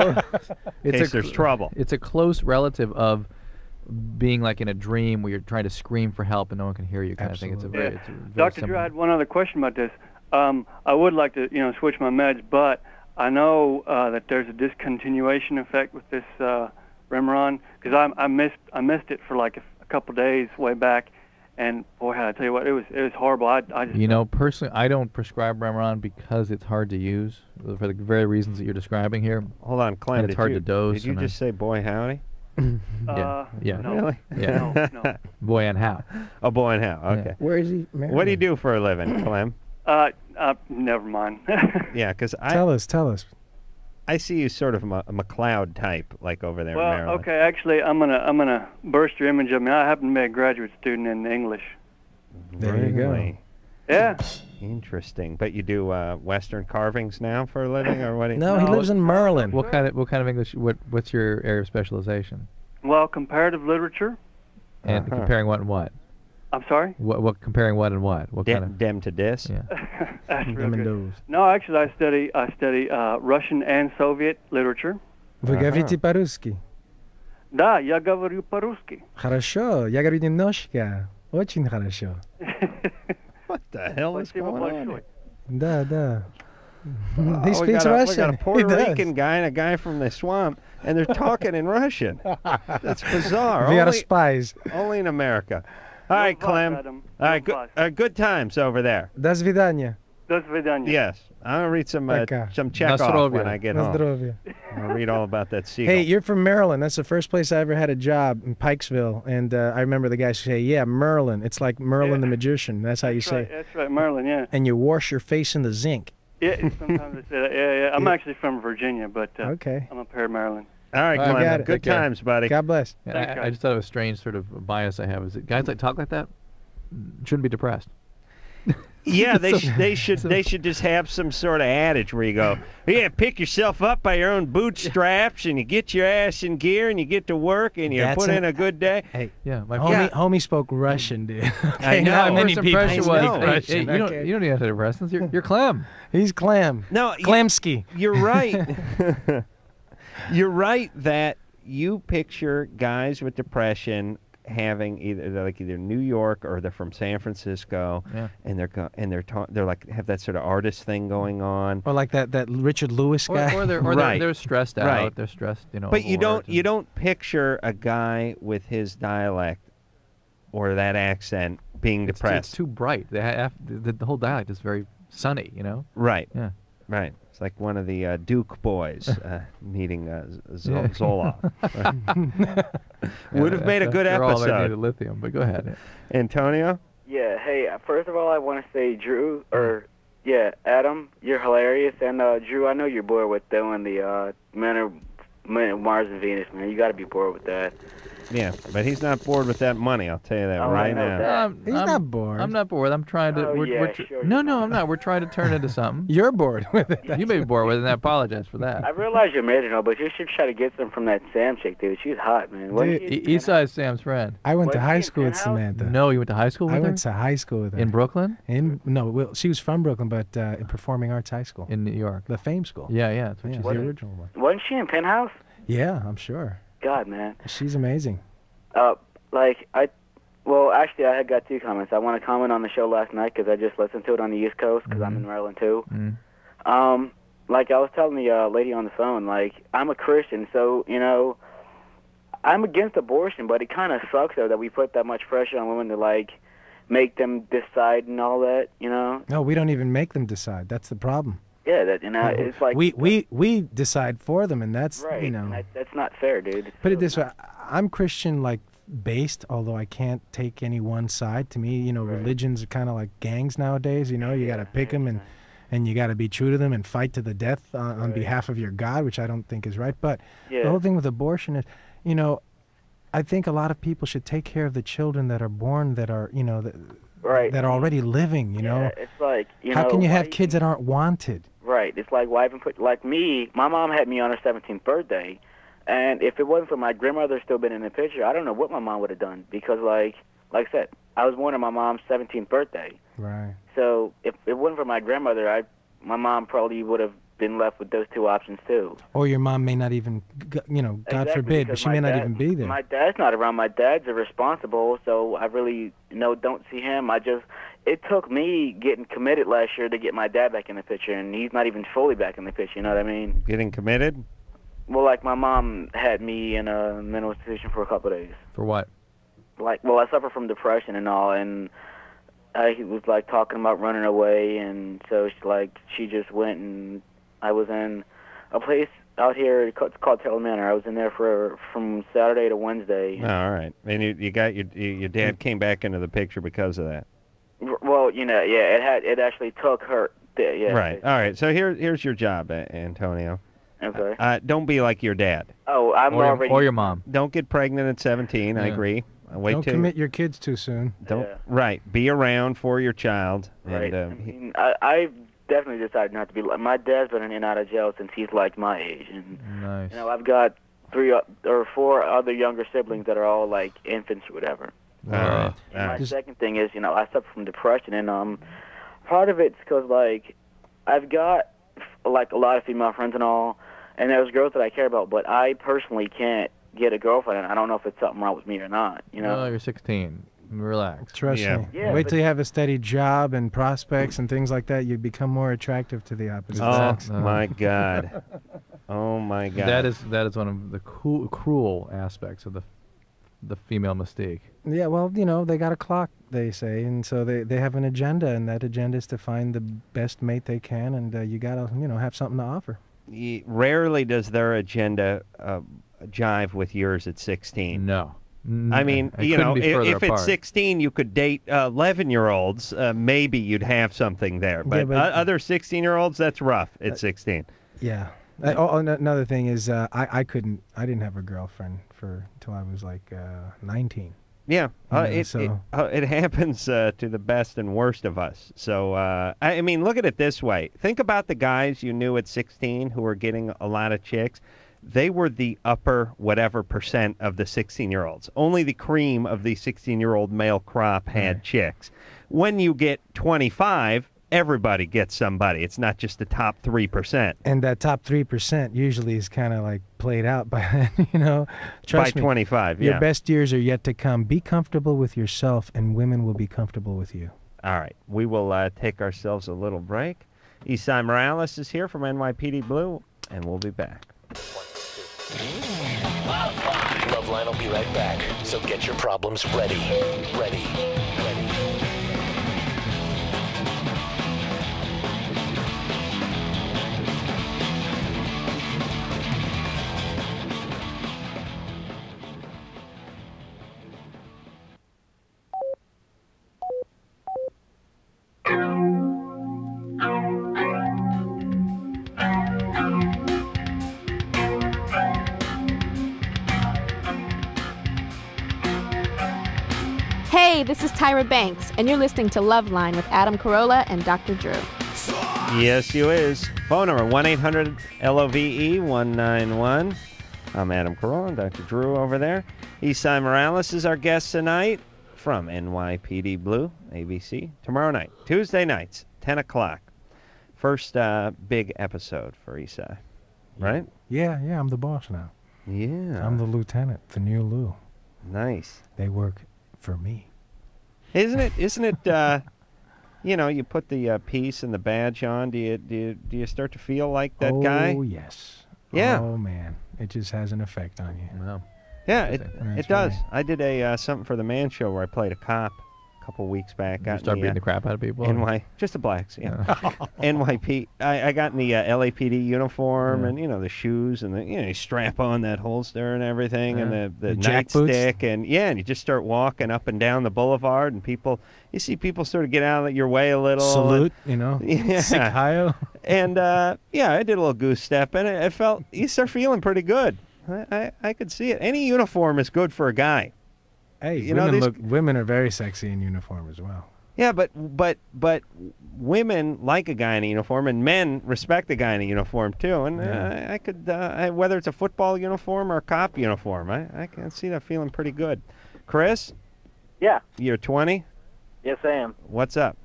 in case there's trouble. It's a close relative of being like in a dream where you're trying to scream for help and no one can hear you kind of thing. It's a very Dr. Drew, I had one other question about this. I would like to, switch my meds, but I know that there's a discontinuation effect with this Remeron, because I missed it for like a couple days way back, and boy, I tell you what, it was horrible. I just personally, I don't prescribe Remeron because it's hard to use for the very reasons that you're describing here. Hold on, Clem. And it's hard to dose. Did you just say boy howdy? Yeah. No, really? Yeah. No. Boy and how. Oh, boy and how. Okay. Yeah. Where is he? What do you do for a living, Clem? Never mind. Yeah, because tell us. I see you sort of a McLeod type, like over there in Maryland. Okay, actually, I'm gonna burst your image of me. I happen to be a graduate student in English. There you go. Yeah. Interesting. But you do Western carvings now for a living, or what? No, he lives in Maryland. What kind of English? What's your area of specialization? Well, comparative literature. And comparing what and what? I'm sorry? What comparing what and what? What kind of dem to dis? Yeah. That's real good. No, actually, I study Russian and Soviet literature. Вы говорите по-русски? Да, я говорю по-русски. Хорошо, я говорю немножко. Очень хорошо. What the hell is going on here? Да. Oh, He speaks Russian. We got a Puerto Rican guy and a guy from the swamp, and they're talking in Russian. That's bizarre. We are spies. Only in America. All right, Clem. All right, good times over there. До свидания. До свидания. Yes, I'll read some Chekhov when I get home. I'll read all about that seagull. Hey, you're from Maryland. That's the first place I ever had a job, in Pikesville. And I remember the guys say, yeah, Merlin. It's like Merlin the magician. That's how you say it. That's right, Merlin, yeah. And you wash your face in the zinc. Yeah, sometimes they say that. Yeah. I'm actually from Virginia, but okay. I'm up here in Maryland. All right, Clem. Good times, buddy. God bless. I just thought of a strange sort of bias I have. Is that guys that talk like that shouldn't be depressed. Yeah, they should just have some sort of adage where you go, yeah, pick yourself up by your own bootstraps, and you get your ass in gear, and you get to work, and you put in a good day. Hey, yeah, my homie spoke Russian, dude. I know. Not many people was, Russian. Hey, you don't need antidepressants. You're Clem. He's Clem. No, Klemsky. You're right. You're right that you picture guys with depression having either New York or they're from San Francisco, and they're like have that sort of artist thing going on, or like that Richard Lewis guy, or they're stressed out. Right. They're stressed, But you don't picture a guy with his dialect or that accent being depressed. It's too bright. The whole dialect is very sunny, Right. Yeah. Right. It's like one of the Duke boys meeting Zoloff. Would have made a good episode. All needed lithium, but go ahead. Antonio? Yeah, hey, first of all, I want to say, Drew, Adam, you're hilarious. And, Drew, I know you're bored with doing the Men of Mars and Venus, man. You got to be bored with that. Yeah, but he's not bored with that money, I'll tell you that right now. He's not bored. I'm not bored. I'm trying to... No, I'm not. We're trying to turn into something. You're bored with it. You may be bored with it, and I apologize for that. I realize you're married and all, but you should try to get some from that Sam chick, dude. She's hot, man. Esai is Sam's friend. I went to high school with Samantha. No, you went to high school with her? I went to high school with her. In Brooklyn? No, she was from Brooklyn, but in Performing Arts High School. In New York. The Fame School. Yeah, that's what she's the original one. Wasn't she in Penthouse? Yeah, I'm sure. God, man. She's amazing. Actually, I had got two comments. I want to comment on the show last night because I just listened to it on the East Coast because I'm in Maryland too. Like I was telling the lady on the phone, like I'm a Christian, so I'm against abortion, but it kind of sucks though that we put that much pressure on women to like make them decide and all that, No, we don't even make them decide. That's the problem. Yeah, it's like we decide for them, and that's right. And that's not fair, dude. Put it this way, I'm Christian based, although I can't take any one side. To me, religions are kind of like gangs nowadays. You got to pick them, and you got to be true to them and fight to the death on behalf of your God, which I don't think is right. But the whole thing with abortion is, you know, I think a lot of people should take care of the children that are born that are, you know, that are already living, you know. It's like, you how know, can you have kids that aren't wanted? Right. It's like, why even put, like me, my mom had me on her 17th birthday, and if it wasn't for my grandmother still been in the picture, I don't know what my mom would have done, because like I said, I was born on my mom's 17th birthday. Right. So if it wasn't for my grandmother, my mom probably would have been left with those two options too. Or your mom may not even, you know, God forbid, but she may not even be there. My dad's not around. My dad's irresponsible, so I really, you know, don't see him. It took me getting committed last year to get my dad back in the picture, and he's not even fully back in the picture, you know what I mean? Getting committed? Well, like my mom had me in a mental institution for a couple of days. For what? Like, well, I suffer from depression and all, and he was like talking about running away, and so she just went, and I was in a place out here called Taylor Manor. I was in there from Saturday to Wednesday. Oh, all right. And you got your dad came back into the picture because of that. Well, you know, yeah, it actually took her. Yeah. Right. All right. So here's your job, Antonio. Okay. Don't be like your dad. Oh, or your mom. Don't get pregnant at 17. I agree. Don't commit your kids too soon. Right. Be around for your child. Right. And, I've definitely decided not to be like. My dad's been in and out of jail since he's like my age, and nice. You know, I've got 3 or 4 other younger siblings that are all like infants or whatever. All right. And my second thing is, you know, I suffer from depression, and part of it's because like I've got like a lot of female friends and all, and there's girls that I care about, but I personally can't get a girlfriend, and I don't know if it's something wrong with me or not. You know? Well, you're 16. Relax. Trust me. Yeah, wait till you have a steady job and prospects and things like that. You become more attractive to the opposite sex. Oh my God! Oh my God! That is one of the cruel aspects of the female mystique. Yeah, well, you know, they got a clock, they say, and so they have an agenda, and that agenda is to find the best mate they can, and you gotta, you know, have something to offer. Rarely does their agenda jive with yours at 16. No. I mean, you know, if at 16 you could date 11-year-olds, maybe you'd have something there. But, other 16-year-olds, that's rough at 16. Yeah. Another thing is, I didn't have a girlfriend until I was like 19. Yeah, you know, it happens to the best and worst of us. So, I mean, look at it this way. Think about the guys you knew at 16 who were getting a lot of chicks. They were the upper whatever % of the 16-year-olds. Only the cream of the 16-year-old male crop had chicks. When you get 25, everybody gets somebody. It's not just the top 3%. And that top 3% usually is kind of like played out by, you know. Trust by me, 25, yeah. Your best years are yet to come. Be comfortable with yourself, and women will be comfortable with you. All right. We will take ourselves a little break. Esai Morales is here from NYPD Blue, and we'll be back. LoveLine will be right back, so get your problems ready. Ready. Hey, this is Tyra Banks, and you're listening to LoveLine with Adam Carolla and Dr. Drew. Yes, you is. Phone number 1-800-LOVE-191. I'm Adam Carolla and Dr. Drew over there. Esai Morales is our guest tonight from NYPD Blue, ABC. Tomorrow night, Tuesday nights, 10 o'clock. First big episode for Esai, right? Yeah, I'm the boss now. Yeah. I'm the lieutenant, the new Lou. Nice. They work for me. Isn't it, you know, you put the piece and the badge on, do you start to feel like that guy? Oh, yes. Yeah. Oh, man. It just has an effect on you. Wow. Yeah, it does. Right. I did something for the Man Show where I played a cop couple weeks back. You start beating the crap out of people? Just the blacks, yeah. NYP. I got in the LAPD uniform and, the shoes and you strap on that holster and everything and the nightstick and, and you just start walking up and down the boulevard and you see people sort of get out of your way a little. Salute, Yeah. Sick Hayo. And, I did a little goose step and I felt, you start feeling pretty good. I could see it. Any uniform is good for a guy. Hey, women are very sexy in uniform as well. Yeah, but women like a guy in a uniform, and men respect a guy in a uniform too. And I could, whether it's a football uniform or a cop uniform, I can see that feeling pretty good. Chris? Yeah. You're 20? Yes, I am. What's up?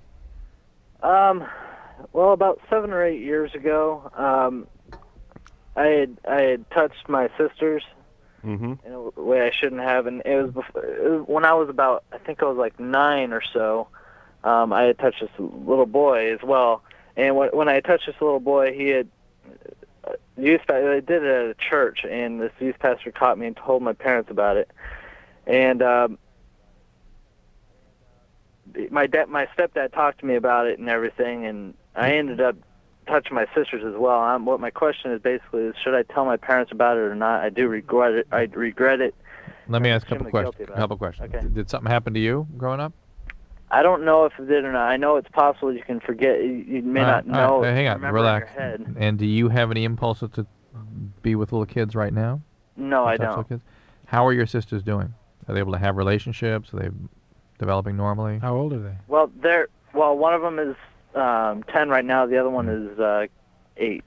Well, about 7 or 8 years ago, I had touched my sisters in a way I shouldn't have, and it was when I was about, I think I was like 9 or so. I had touched this little boy as well, and when I touched this little boy, he had I did it at a church, and this youth pastor caught me and told my parents about it, and my stepdad talked to me about it and everything, and I ended up touching my sisters as well. What my question is basically is, should I tell my parents about it or not? I do regret it. I regret it. Let me ask a couple questions. Okay. Did something happen to you growing up? I don't know if it did or not. I know it's possible you can forget. You may not know. Hang on, relax. In your head. And do you have any impulses to be with little kids right now? No, I don't. Kids? How are your sisters doing? Are they able to have relationships? Are they developing normally? How old are they? Well, one of them is 10 right now. The other one is 8.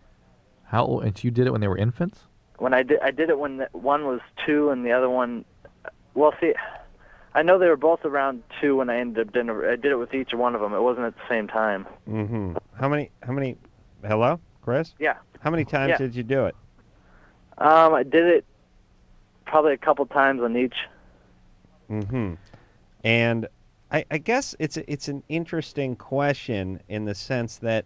How old? And so you did it when they were infants? When I did it when one was 2 and the other one. Well, see, I know they were both around 2 when I ended up doing it. I did it with each one of them. It wasn't at the same time. Mm-hmm. How many? Hello, Chris? Yeah. How many times did you do it? I did it probably a couple times on each. Mm-hmm. And I guess it's an interesting question in the sense that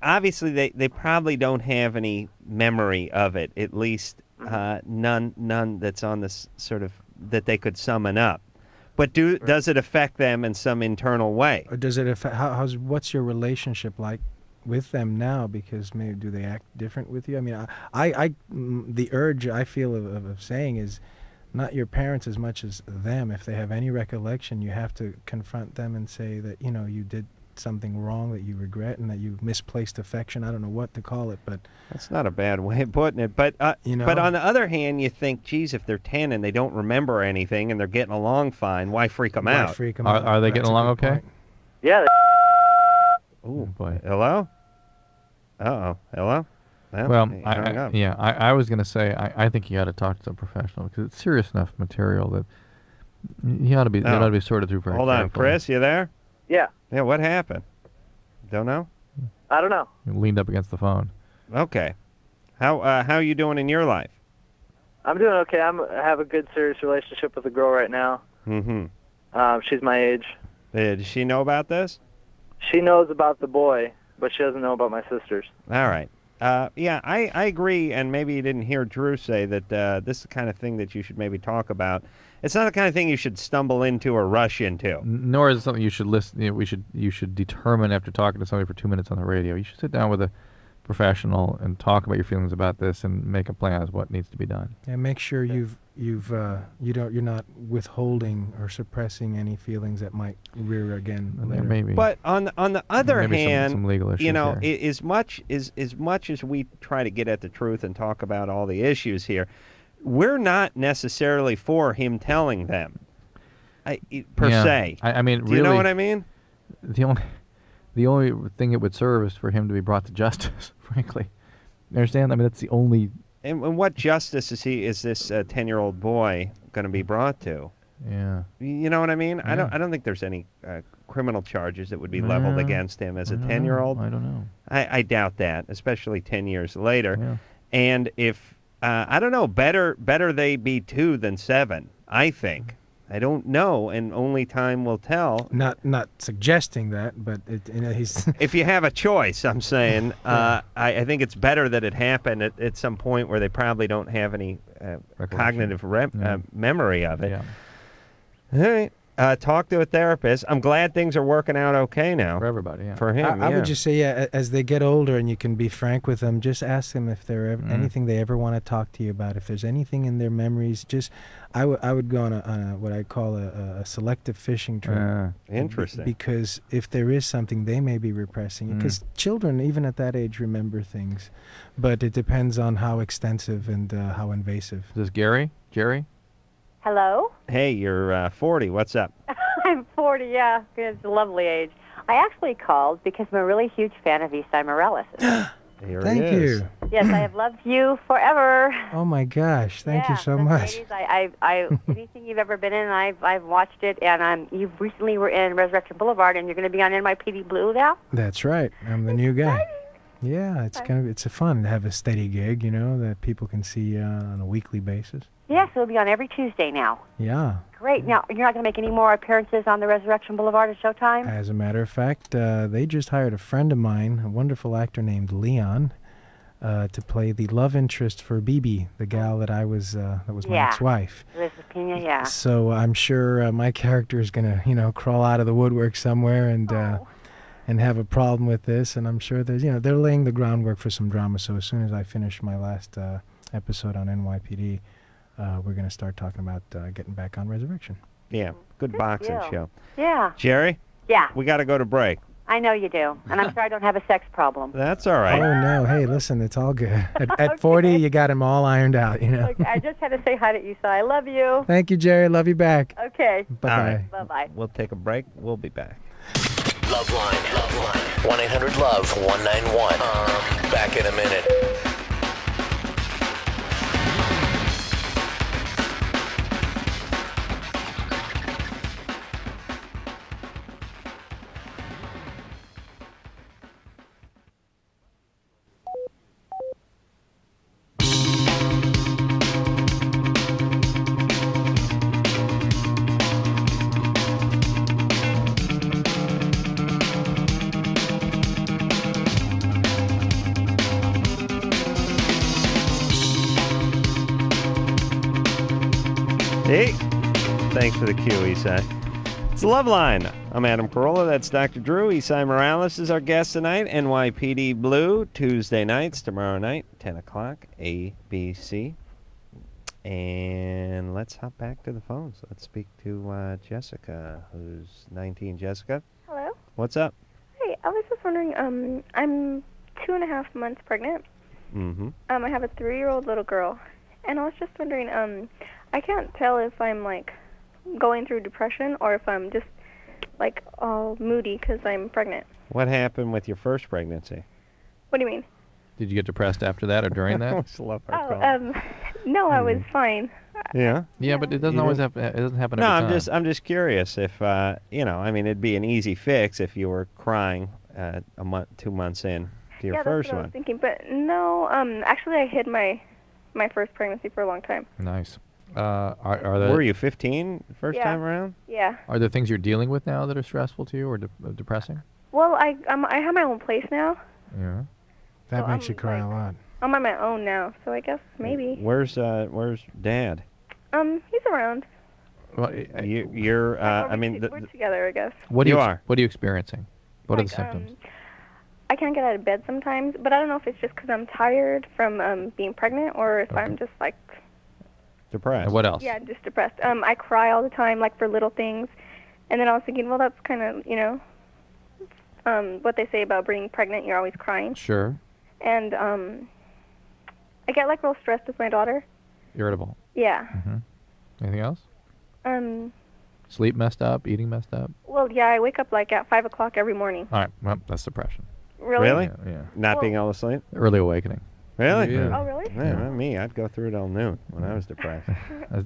obviously they probably don't have any memory of it, at least none that's on this sort of that they could summon up. But does it affect them in some internal way? Or does it affect what's your relationship like with them now? Because maybe do they act different with you? I mean, the urge I feel of saying is not your parents as much as them. If they have any recollection, you have to confront them and say that, you did something wrong that you regret and that you misplaced affection. I don't know what to call it, but that's not a bad way of putting it. But but on the other hand, you think, geez, if they're 10 and they don't remember anything and they're getting along fine, why freak them out? Are they getting along okay? Yeah. Oh boy. Hello. Hello. Well, I was going to say I think you got to talk to a professional because it's serious enough material that you ought to be sorted through very Hold on, Chris, you there? Yeah. Yeah, what happened? Don't know? I don't know. You leaned up against the phone. Okay. How are you doing in your life? I'm doing okay. I have a good, serious relationship with a girl right now. Mm-hmm. She's my age. Does she know about this? She knows about the boy, but she doesn't know about my sisters. All right. Yeah, I agree, and maybe you didn't hear Drew say that this is the kind of thing that you should maybe talk about. It's not the kind of thing you should stumble into or rush into. Nor is it something you should listen. You should determine after talking to somebody for 2 minutes on the radio. You should sit down with a professional and talk about your feelings about this and make a plan as what needs to be done. And make sure you're not withholding or suppressing any feelings that might rear again later. Maybe. But on the other hand, some legal issues as much as we try to get at the truth and talk about all the issues here, we're not necessarily for him telling them, per se. I mean, do you know what I mean? The only thing it would serve is for him to be brought to justice. Frankly, you understand? I mean, that's the only. And what justice is this 10-year-old boy going to be brought to? Yeah. You know what I mean? Yeah. I don't think there's any criminal charges that would be leveled against him as a 10-year-old. I don't know. I doubt that, especially 10 years later. Yeah. And if I don't know, better they be 2 than 7. I think. I don't know, and only time will tell. Not suggesting that, but he's. If you have a choice, I'm saying, I think it's better that it happened at some point where they probably don't have any cognitive memory of it. Yeah. All right. talk to a therapist. I'm glad things are working out okay now. For everybody, yeah. For him, I would just say, as they get older and you can be frank with them, just ask them if there's anything they ever want to talk to you about. If there's anything in their memories, I would go on a what I call a selective fishing trip. Interesting. Because if there is something, they may be repressing it. Because children, even at that age, remember things. But it depends on how extensive and how invasive. Is this Gary? Jerry? Hello? Hey, you're 40. What's up? I'm 40, yeah. It's a lovely age. I actually called because I'm a really huge fan of Esai Morales. Thank you. Yes, I have loved you forever. Oh my gosh! Thank you so much. Anything you've ever been in, I've watched it, and you recently were in Resurrection Boulevard, and you're going to be on NYPD Blue now. That's right. I'm the new guy. Yeah, it's fun to have a steady gig, that people can see on a weekly basis. Yes, it'll be on every Tuesday now. Yeah. Great. Now, you're not going to make any more appearances on the Resurrection Boulevard at Showtime? As a matter of fact, they just hired a friend of mine, a wonderful actor named Leon, to play the love interest for Bibi, the gal that was my ex-wife. Elizabeth Pena, yeah. So I'm sure my character is going to, crawl out of the woodwork somewhere and have a problem with this. And I'm sure there's, they're laying the groundwork for some drama. So as soon as I finish my last episode on NYPD, we're going to start talking about getting back on Resurrection. Yeah, good boxing show. Yeah. Jerry? Yeah. We got to go to break. I know you do, and I'm sorry I don't have a sex problem. That's all right. Oh, no. Hey, listen, it's all good. At 40, you got them all ironed out, Okay, I just had to say hi to Esai. I love you. Thank you, Jerry. Love you back. Okay. Bye-bye. Right. Bye-bye. We'll take a break. We'll be back. LoveLine. 1-800-LOVE-191. Back in a minute. Hey, thanks for the cue, Esai. It's LoveLine. I'm Adam Carolla. That's Dr. Drew. Esai Morales is our guest tonight. NYPD Blue, Tuesday nights, tomorrow night, 10 o'clock, ABC. And let's hop back to the phones. Let's speak to Jessica, who's 19. Jessica? Hello? What's up? Hey, I was just wondering, I'm 2.5 months pregnant. Mm-hmm. I have a 3-year-old little girl. And I was just wondering, I can't tell if I'm, going through depression or if I'm just, all moody because I'm pregnant. What happened with your first pregnancy? What do you mean? Did you get depressed after that or during that? No, I was fine. Yeah. Yeah, but it doesn't always happen. It doesn't happen every time. I'm just curious if it'd be an easy fix if you were crying 2 months in to your first that's what I one. was thinking, but no. Actually, I hid my first pregnancy for a long time. Nice. Are there? Were you 15 the first time around? Yeah. Are there things you're dealing with now that are stressful to you or depressing? Well, I have my own place now. Yeah. That makes you cry a lot. I'm on my own now, so I guess maybe. Where's Dad? He's around. Well, we're together, I guess. What are you experiencing? What are the symptoms? I can't get out of bed sometimes, but I don't know if it's just because I'm tired from being pregnant or if I'm just depressed. And what else? Yeah, just depressed. I cry all the time, for little things, and then I was thinking, well, that's kind of what they say about being pregnant. You're always crying. Sure. And I get real stressed with my daughter. Irritable. Yeah. Mm-hmm. Anything else? Um. Sleep messed up, eating messed up. Well, yeah, I wake up at 5 o'clock every morning. All right. Well, that's depression. Really? Yeah. Not being able to sleep? Early awakening. Really? Yeah. Oh, really? Yeah, not me. I'd go through till noon when I was depressed.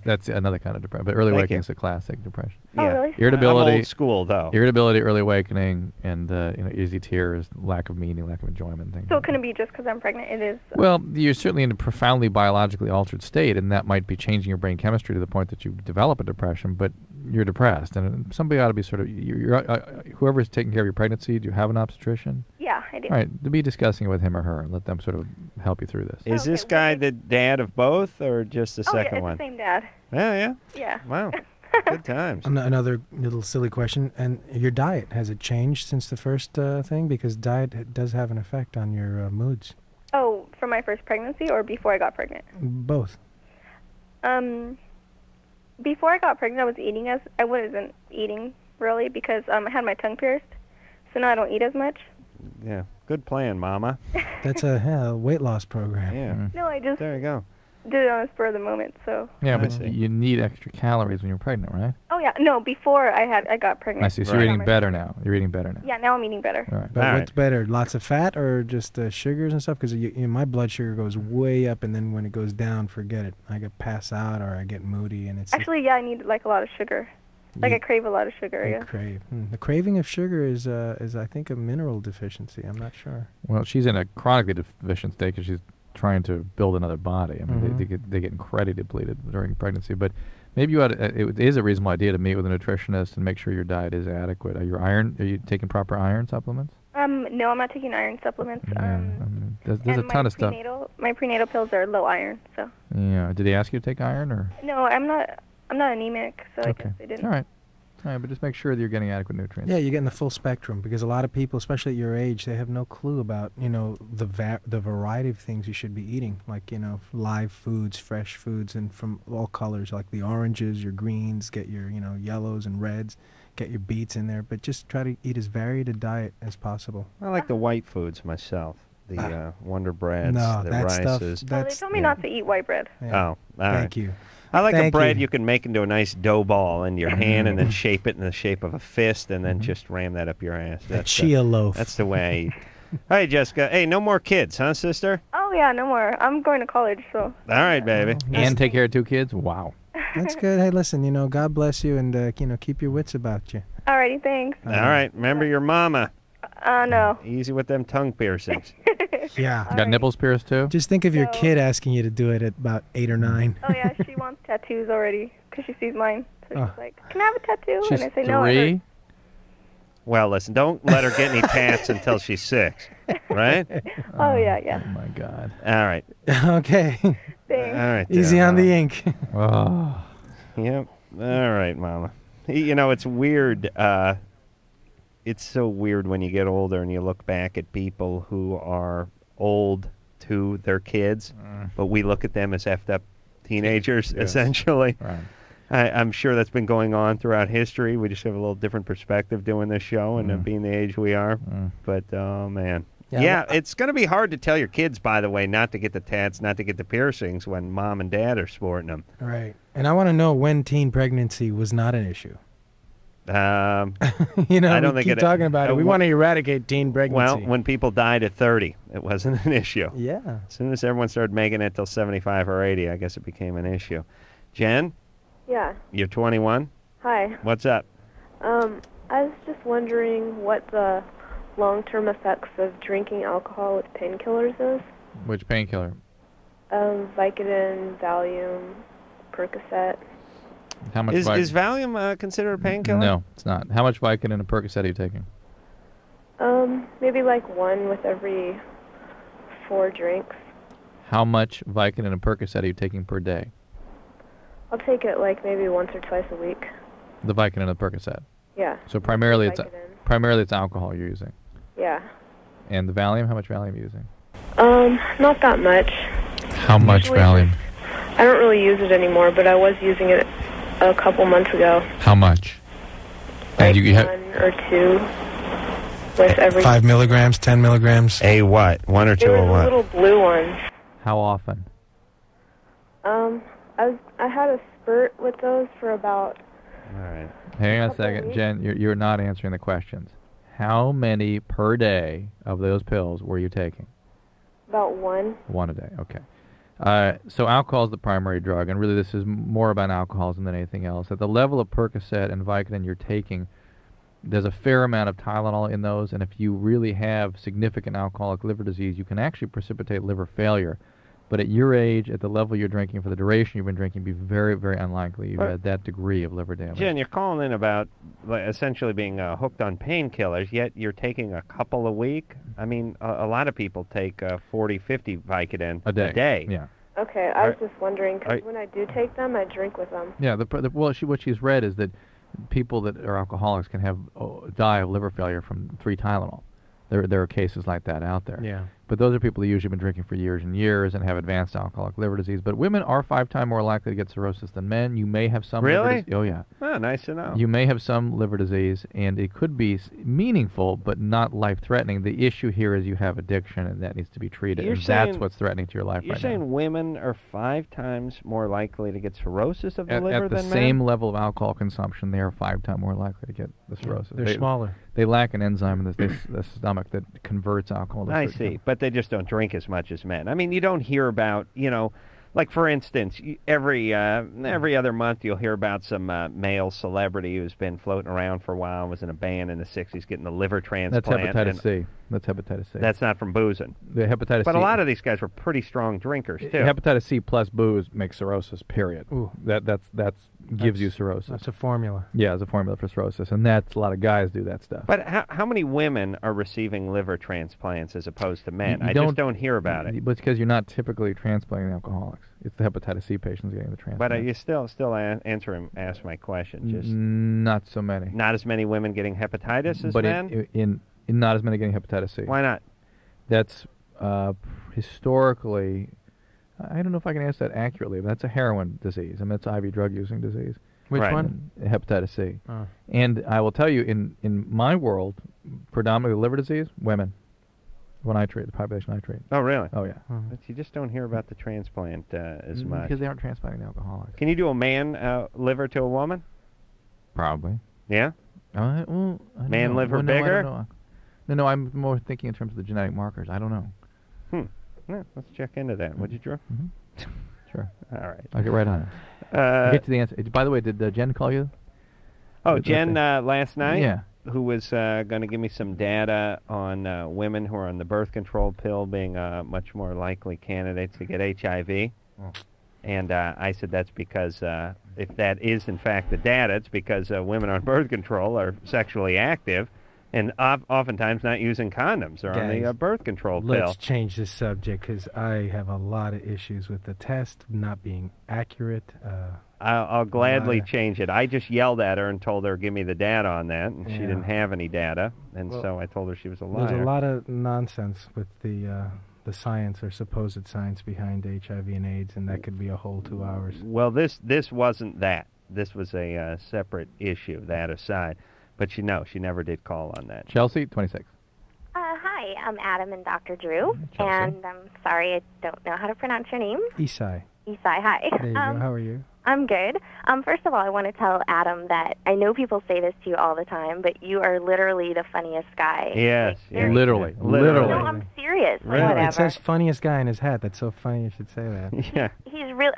That's another kind of depression. But early awakening is a classic depression. Oh, really? Irritability. I'm old school, though. Irritability, early awakening, and easy tears, lack of meaning, lack of enjoyment, things. So it couldn't be just because I'm pregnant. It is. Well, you're certainly in a profoundly biologically altered state, and that might be changing your brain chemistry to the point that you develop a depression. But you're depressed, and somebody ought to be sort of whoever's taking care of your pregnancy. Do you have an obstetrician? Yeah, I do. All right, to be discussing it with him or her, and let them sort of help you through this. Is this guy the dad of both, or just the second it's one? the same dad. Yeah. Yeah. Wow. Good times. Another little silly question. And your diet, has it changed since the first thing? Because diet does have an effect on your moods. Oh, for my first pregnancy or before I got pregnant? Both. Before I got pregnant, I wasn't eating really because I had my tongue pierced, so now I don't eat as much. Yeah, good plan, Mama. That's a weight loss program. Yeah. No, I just There you go. did it on the spur of the moment. So. Yeah, but you need extra calories when you're pregnant, right? Oh yeah, no. Before I got pregnant. I see. So you're eating better now. You're eating better now. Yeah, now I'm eating better. All right. But what's better, lots of fat or just sugars and stuff? Because my blood sugar goes way up, and then when it goes down, forget it. I get pass out or I get moody, and it's Actually, yeah, I need like a lot of sugar. Like I crave a lot of sugar. you Yeah. crave. The craving of sugar is I think a mineral deficiency. I'm not sure. Well, she's in a chronically deficient state because she's trying to build another body. I mean, they get incredibly depleted during pregnancy. But maybe you ought to, it is a reasonable idea to meet with a nutritionist and make sure your diet is adequate. Are you taking proper iron supplements? No, I'm not taking iron supplements. I mean, there's a ton of stuff. My prenatal pills are low iron, so. Yeah. Did they ask you to take iron or? No, I'm not anemic, so I guess they didn't. All right, but just make sure that you're getting adequate nutrients. Yeah, you're getting the full spectrum because a lot of people, especially at your age, they have no clue about the variety of things you should be eating, like live foods, fresh foods, and from all colors, like the oranges, your greens, get your yellows and reds, get your beets in there, but just try to eat as varied a diet as possible. I like the white foods myself. The Wonder Breads, no, the that rices. Stuff, they told me not to eat white bread. Oh, all right. Thank you. I like a Thank bread you. you can make into a nice dough ball in your hand and then shape it in the shape of a fist and then just ram that up your ass. A chia loaf. That's the way I eat. Hey, Jessica. Hey, no more kids, huh, sister? Oh yeah, no more. I'm going to college, so. All right, baby. And take care of 2 kids? Wow. That's good. Hey, listen, God bless you, and keep your wits about you. Alrighty, thanks. All right. Remember your mama. No. Easy with them tongue piercings. Yeah. Got nipples pierced too? Just think of your kid asking you to do it at about 8 or 9. Oh yeah, she wants tattoos already because she sees mine. So she's like, "Can I have a tattoo?" She's and I say, "No." 3? Well, listen, don't let her get any tats until she's 6, right? Oh yeah. Oh my God. All right. Okay. Thanks. All right. Easy on the ink. Oh. Yep. All right, Mama. It's weird. It's so weird when you get older and you look back at people who are old to their kids, but we look at them as effed up teenagers, essentially. Right. I'm sure that's been going on throughout history. We just have a little different perspective doing this show and being the age we are. But, oh, man. Yeah, it's going to be hard to tell your kids, by the way, not to get the tats, not to get the piercings when mom and dad are sporting them. Right. And I want to know when teen pregnancy was not an issue. I we don't think keep talking about it. We want to eradicate teen pregnancy. Well, when people died at 30, it wasn't an issue. Yeah. As soon as everyone started making it till 75 or 80, I guess it became an issue. Jen, Yeah. you're 21. Hi. What's up? I was just wondering what the long-term effects of drinking alcohol with painkillers is. Which painkiller? Vicodin, Valium, Percocet. How much Is Valium considered a painkiller? No, it's not. How much Vicodin and a Percocet are you taking? Maybe like one with every 4 drinks. How much Vicodin and Percocet are you taking per day? I'll take it like maybe once or twice a week. The Vicodin and the Percocet. Yeah. So primarily Vicodin. it's alcohol you're using. Yeah. And the Valium, how much Valium are you using? Not that much. How much Valium? I don't really use it anymore, but I was using it a couple months ago. How much? Like And you have 1 or 2 with every 5 milligrams, 10 milligrams. A what? 1 or 2 They or were what? the little blue ones. How often? I had a spurt with those for about. All right. Hang on a second, Jen. You're not answering the questions. How many per day of those pills were you taking? About 1. 1 a day. Okay. So alcohol is the primary drug, and really this is more about alcoholism than anything else. At the level of Percocet and Vicodin you're taking, there's a fair amount of Tylenol in those, and if you really have significant alcoholic liver disease, you can actually precipitate liver failure. But at your age, at the level you're drinking, for the duration you've been drinking, it'd be very, very unlikely you've had that degree of liver damage. Jen, you're calling in about essentially being hooked on painkillers, yet you're taking a couple a week. I mean, a lot of people take 40, 50 Vicodin A day. Yeah. Okay, I was just wondering, because when I do take them, I drink with them. Yeah, what she's read is that people that are alcoholics can die of liver failure from 3 Tylenol. There are cases like that out there. Yeah. But those are people who usually been drinking for years and years and have advanced alcoholic liver disease. But women are 5 times more likely to get cirrhosis than men. You may have some liver Really? disease. Oh, yeah. Oh, nice to know. You may have some liver disease, and it could be meaningful but not life-threatening. The issue here is you have addiction, and that needs to be treated. You're And saying- that's what's threatening to your life You're right saying now. women are 5 times more likely to get cirrhosis of the liver At the than same men? level of alcohol consumption, they are 5 times more likely to get the cirrhosis. They're smaller. They lack an enzyme in the stomach that converts alcohol to I certain see, but they just don't drink as much as men. I mean, you don't hear about, like for instance, every other month you'll hear about some male celebrity who's been floating around for a while, was in a band in the 60s getting the liver transplant. That's hepatitis and C. That's hepatitis C. That's not from boozing. The hepatitis But C. a lot of these guys were pretty strong drinkers, too. Hepatitis C plus booze makes cirrhosis, period. Ooh. That gives you cirrhosis. That's a formula. Yeah, it's a formula for cirrhosis, and that's a lot of guys do that stuff. But how many women are receiving liver transplants as opposed to men? You I just don't hear about it. But it's because you're not typically transplanting alcoholics. It's the hepatitis C patients getting the transplant. But you still ask my question. Just not so many. Not as many women getting hepatitis as but men? in not as many getting hepatitis C. Why not? That's historically, I don't know if I can answer that accurately, but that's a heroin disease. I mean, it's IV drug using disease. Which one? Hepatitis C. Oh. And I will tell you, in my world, predominantly liver disease, women. When I treat, the population I treat. Oh, really? Oh, yeah. But you just don't hear about the transplant as much. Because they aren't transplanting alcoholics. Can you do a man liver to a woman? Probably. Yeah? Well, I don't Man know. liver Well, no, I bigger? don't know. No, I'm more thinking in terms of the genetic markers. I don't know. Yeah, let's check into that. Would you, Drew? Sure. All right. I'll get right on it. I'll get to the answer. By the way, did Jen call you? Oh, Jen last night? Yeah. Who was going to give me some data on women who are on the birth control pill being much more likely candidates to get HIV. And I said that's because if that is in fact the data, it's because women on birth control are sexually active and oftentimes not using condoms or on the Guys, birth control pill. Let's change the subject because I have a lot of issues with the test not being accurate. I'll gladly change it. I just yelled at her and told her, give me the data on that, and she didn't have any data, and so I told her she was a liar. There's a lot of nonsense with the science or supposed science behind HIV and AIDS, and that could be a whole 2 hours. Well, this wasn't that. This was a separate issue, that aside. But she never did call on that. Chelsea, 26. Hi, I'm Adam and Dr. Drew, and I'm sorry I don't know how to pronounce your name. Esai. Esai, hi. There you go. How are you? I'm good. First of all, I want to tell Adam that I know people say this to you all the time, but you are literally the funniest guy. Yes. Literally. No, I'm serious. Like, Really? whatever. It says funniest guy in his hat. That's so funny you should say that. Yeah. He's really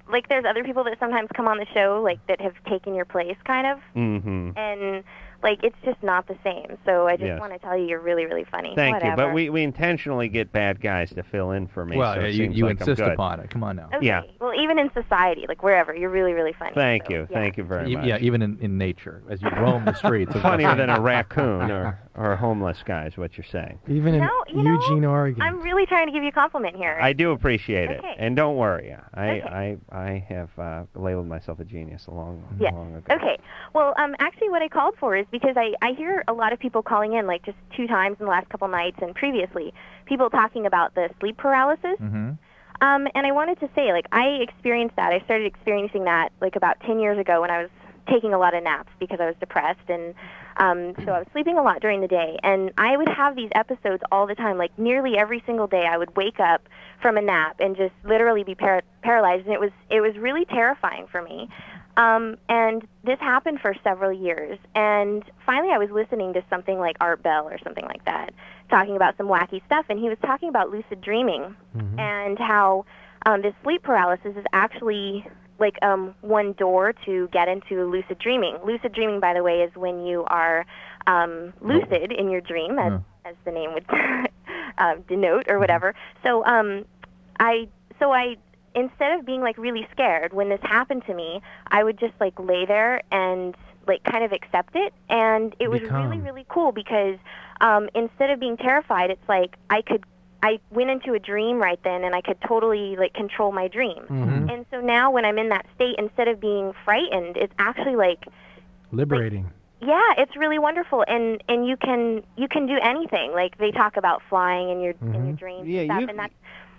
like there's other people that sometimes come on the show like that have taken your place, kind of, and like it's just not the same. So I just want to tell you, you're really, really funny. Thank you. Whatever. But we intentionally get bad guys to fill in for me. Well, so it you seems like I'm insist good. upon it. Come on now. Okay. Yeah. Well, even in society, like wherever, you're really, really funny. Thank you. Thank you very much. Yeah, even in nature, as you roam the streets. Funnier than a raccoon or a homeless guy is what you're saying. Even in Eugene, Oregon. I'm really trying to give you a compliment here. I do appreciate it. Okay. And don't worry. I have labeled myself a genius long ago. Okay. Well, actually, what I called for is because I hear a lot of people calling in, like just 2 times in the last couple nights and previously, people talking about the sleep paralysis. Mm-hmm. And I wanted to say, like, I experienced that. I started experiencing that, like, about 10 years ago when I was taking a lot of naps because I was depressed. And so I was sleeping a lot during the day. And I would have these episodes all the time, like nearly every single day. I would wake up from a nap and just literally be paralyzed. And it was really terrifying for me. And this happened for several years. And finally I was listening to something like Art Bell or something like that, talking about some wacky stuff. And he was talking about lucid dreaming and how this sleep paralysis is actually like one door to get into lucid dreaming. Lucid dreaming, by the way, is when you are lucid in your dream, as the name would denote or whatever. So I instead of being like really scared when this happened to me, I would just like lay there and like kind of accept it, and it was really, really cool because instead of being terrified, it's like I could I went into a dream right then, and I could totally like control my dream. And so now when I'm in that state, instead of being frightened, it's actually like liberating. Yeah, it's really wonderful, and you can do anything. Like they talk about flying in your dreams and stuff, and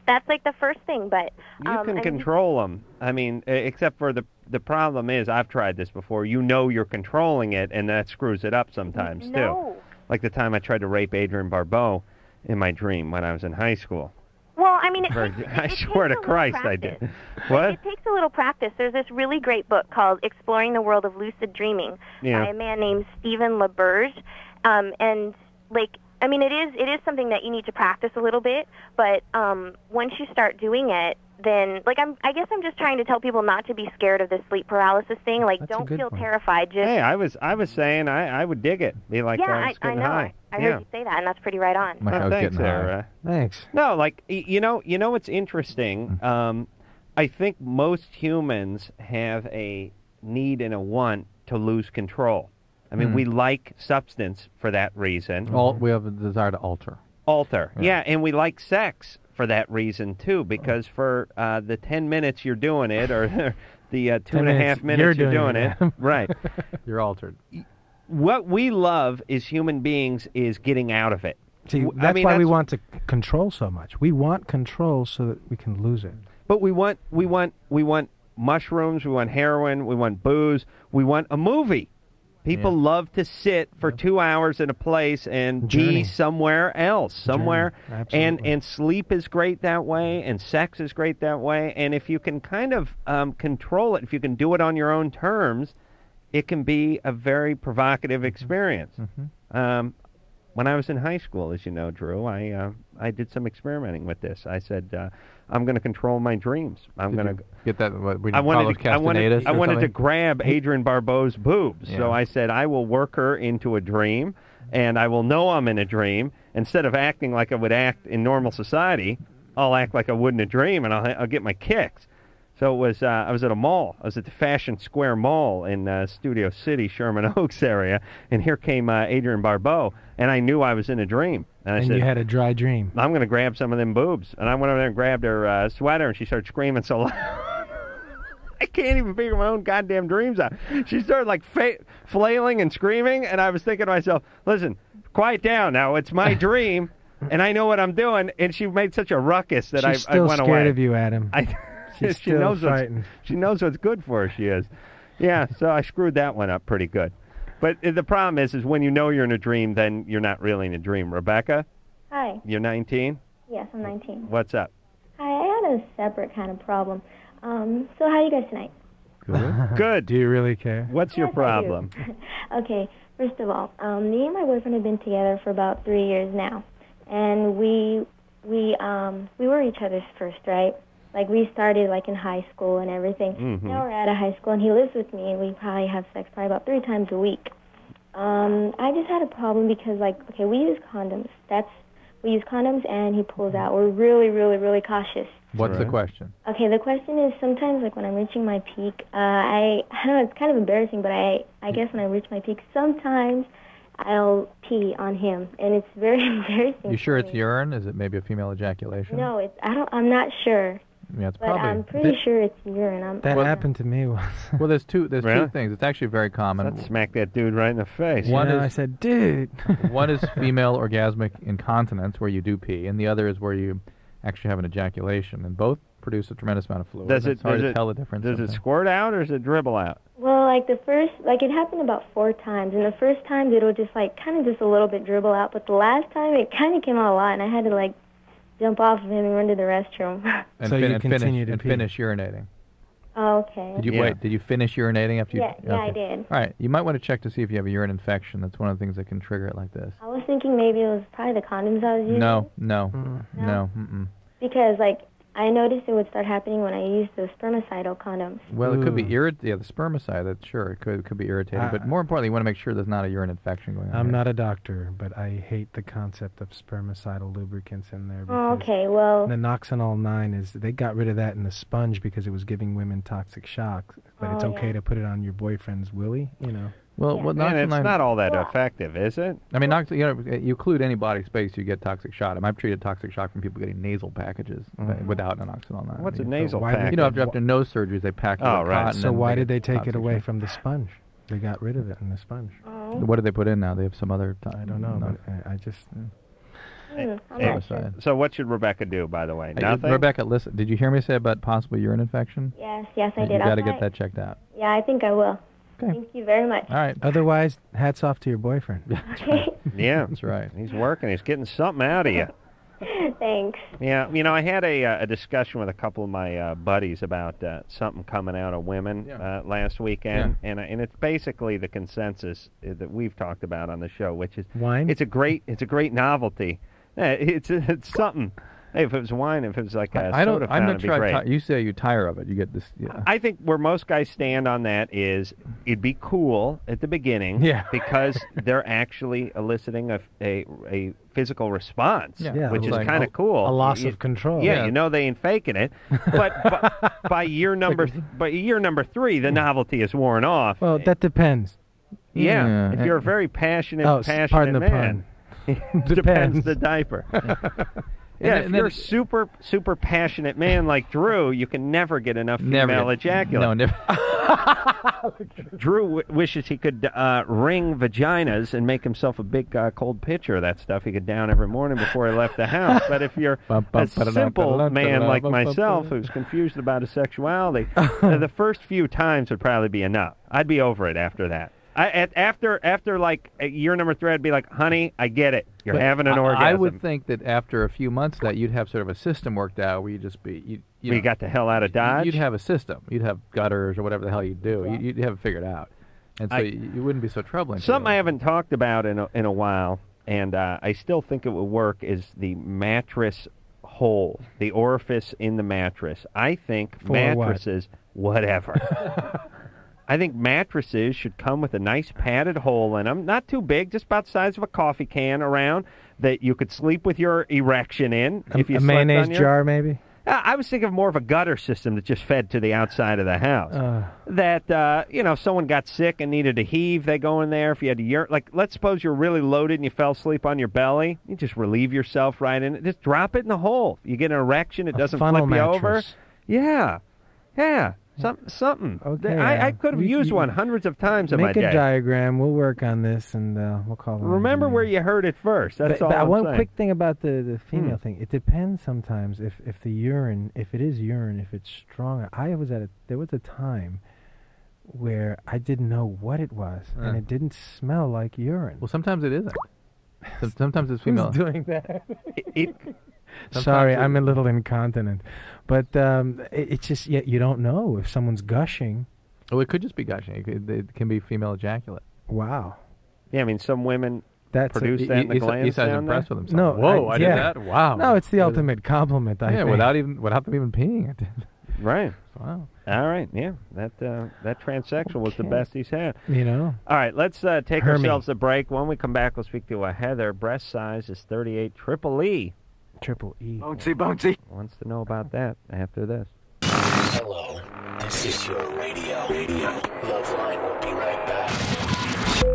that's like the first thing. But you can control them. I mean, except for the problem is, I've tried this before. You know you're controlling it, and that screws it up sometimes too. Like the time I tried to rape Adrienne Barbeau in my dream when I was in high school. Well, I mean, I swear to Christ, I did. What? It takes a little practice. There's this really great book called Exploring the World of Lucid Dreaming by a man named Stephen LaBerge. And, like, I mean, it is something that you need to practice a little bit, but once you start doing it, then, like, I guess I'm just trying to tell people not to be scared of this sleep paralysis thing. Like, don't feel terrified. Just hey, I was saying I would dig it. Be like, I know. High. I heard you say that, and that's pretty right on. Thanks, Sarah. Thanks. No, like you know what's interesting. I think most humans have a need and a want to lose control. I mean, we like substance for that reason. We have a desire to alter. Yeah, and we like sex for that reason, too, because for the 10 minutes you're doing it, or the 2.5 minutes you're doing it, right. You're altered. What we love as human beings is getting out of it. See, that's why we want to control so much. We want control so that we can lose it. But we want mushrooms, we want heroin, we want booze, we want a movie. People love to sit for 2 hours in a place and be somewhere else, and sleep is great that way, and sex is great that way, and if you can kind of control it, if you can do it on your own terms, it can be a very provocative experience. When I was in high school, as you know, Drew, I did some experimenting with this. I said, I'm going to control my dreams. I'm going to get that. I wanted to grab Adrienne Barbeau's boobs. So I said, I will work her into a dream, and I will know I'm in a dream. Instead of acting like I would act in normal society, I'll act like I would in a dream, and I'll get my kicks. So it was. I was at a mall. I was at the Fashion Square Mall in Studio City, Sherman Oaks area, and here came Adrienne Barbeau, and I knew I was in a dream. And I said, you had a dry dream. I'm going to grab some of them boobs. And I went over there and grabbed her sweater, and she started screaming so loud. I can't even figure my own goddamn dreams out. She started, like, flailing and screaming, and I was thinking to myself, listen, quiet down now. It's my dream, and I know what I'm doing. And she made such a ruckus that I went away. She's still scared of you, Adam. She's she knows what's good for her, she is. Yeah, so I screwed that one up pretty good. But the problem is when you know you're in a dream, then you're not really in a dream. Rebecca? Hi. You're 19? Yes, I'm 19. What's up? Hi, I had a separate kind of problem. So how are you guys tonight? Good. Good. Do you really care? What's your problem? Okay, first of all, me and my boyfriend have been together for about 3 years now. And we were each other's first, right? Like, we started, like, in high school and everything. Now we're out of high school, and he lives with me, and we probably have sex probably about 3 times a week. I just had a problem because, like, okay, we use condoms. We use condoms, and he pulls out. We're really, really, really cautious. What's the question? Okay, the question is sometimes, like, when I'm reaching my peak, I don't know, it's kind of embarrassing, but I guess when I reach my peak, sometimes I'll pee on him, and it's very embarrassing. You sure it's urine? Is it maybe a female ejaculation? No, I'm not sure. Yeah, it's but probably. I'm pretty sure it's urine. That happened to me once. Well, there's two Really? things. It's actually very common. I'd smack that dude right in the face. I said, dude. One is female orgasmic incontinence, where you do pee, and the other is where you actually have an ejaculation, and both produce a tremendous amount of fluid. It's hard to tell the difference. Does it squirt out or does it dribble out? Well, like it happened about 4 times, and the first time it'll just like kind of just a little bit dribble out, but the last time it kind of came out a lot, and I had to like jump off of him and run to the restroom. And so you continue to finish urinating. Oh, okay. Did you finish urinating after you? Yeah, I did. All right, you might want to check to see if you have a urine infection. That's one of the things that can trigger it like this. I was thinking maybe it was probably the condoms I was using. No. No? Because like I noticed it would start happening when I used those spermicidal condoms. Well, it could be the spermicide. That's sure it could be irritating, but more importantly, you want to make sure there's not a urine infection going on. I'm not a doctor, but I hate the concept of spermicidal lubricants in there. Oh, okay, well. The Noxanol 9 they got rid of that in the sponge because it was giving women toxic shock, but it's okay to put it on your boyfriend's willy, you know. Well, what And it's Noxaline- not all that effective, is it? I mean, you occlude any body space, you get toxic shock. I've treated toxic shock from people getting nasal packages without naloxone. What's a nasal package? You know, after nose surgeries, they pack it with cotton. So and why they did they get take it toxic away shock. from the sponge? They got rid of it in the sponge. What did they put in now? They have some other. I don't know, but I just. So what should Rebecca do, by the way? Hey, Nothing? Rebecca, listen. Did you hear me say about possible urine infection? Yes, I You did. got to I'll get try- that checked out. Yeah, I think I will. Okay. Thank you very much. All right. Otherwise, hats off to your boyfriend. Yeah, that's right. He's working. He's getting something out of you. Thanks. Yeah, you know, I had a discussion with a couple of my buddies about something coming out of women last weekend, and it's basically the consensus that we've talked about on the show, which is wine. It's a great novelty. It's something. Hey, if it was wine, if it was like a I don't. soda I'm fountain, not it'd be sure. great. You say you tire of it. You get this. Yeah. I think where most guys stand on that is it'd be cool at the beginning, because they're actually eliciting a physical response, which is like kind of cool. A loss of control. Yeah, you know they ain't faking it. But by year number 3, the novelty is worn off. Well, that depends. Yeah, if you're a very passionate pardon the man, depends the diaper. Yeah, And if then- you're a super passionate man like Drew, you can never get enough female ejaculate. No, never. Drew wishes he could ring vaginas and make himself a big cold pitcher of that stuff he could down every morning before he left the house. But if you're a simple man like myself who's confused about his sexuality, the first few times would probably be enough. I'd be over it after that. After like year number 3, I'd be like, honey, I get it. You're But having an orgasm. I would think that after a few months that you'd have sort of a system worked out where you'd just be... You got the hell out of Dodge? You'd have a system. You'd have gutters or whatever the hell you'd do. You'd have it figured out. And so you wouldn't be so troubling. Something I haven't talked about in a while, and I still think it would work, is the mattress hole, the orifice in the mattress. I think For what? mattresses, whatever. I think mattresses should come with a nice padded hole in them, not too big, just about the size of a coffee can around, that you could sleep with your erection in. If you A slept mayonnaise on your... jar, maybe? I was thinking of more of a gutter system that just fed to the outside of the house. That, if someone got sick and needed to heave, they go in there. If you had to like, let's suppose you're really loaded and you fell asleep on your belly. You just relieve yourself right in it. Just drop it in the hole. You get an erection, it doesn't flip funnel you over. mattress. Yeah. Something. Okay. I could have used one hundreds of times in my Make day. a diagram. We'll work on this, and we'll call it. Remember where you heard it first. That's all I'm one saying. quick thing about the female thing. It depends sometimes if the urine, if it is urine, if it's stronger. There was a time where I didn't know what it was, and it didn't smell like urine. Well, sometimes it isn't. Sometimes it's female. Who's doing that? Sometimes Sorry, it- I'm a little incontinent, but it's just you don't know if someone's gushing. Oh, it could just be gushing. It can be female ejaculate. Wow. Yeah, I mean, some women That's produce that in the glands Esai's down impressed there. with himself. Whoa, I did that? Wow. No, it's the ultimate compliment. I think. without them even peeing. I did. Right. Wow. All right. Yeah. That transsexual was the best he's had. You know. All right. Let's take Hermie. ourselves a break. When we come back, we'll speak to Heather. Breast size is 38 triple E. Triple E. Bouncy. Wants to know about that after this. Hello, this is your radio. LoveLine will be right back.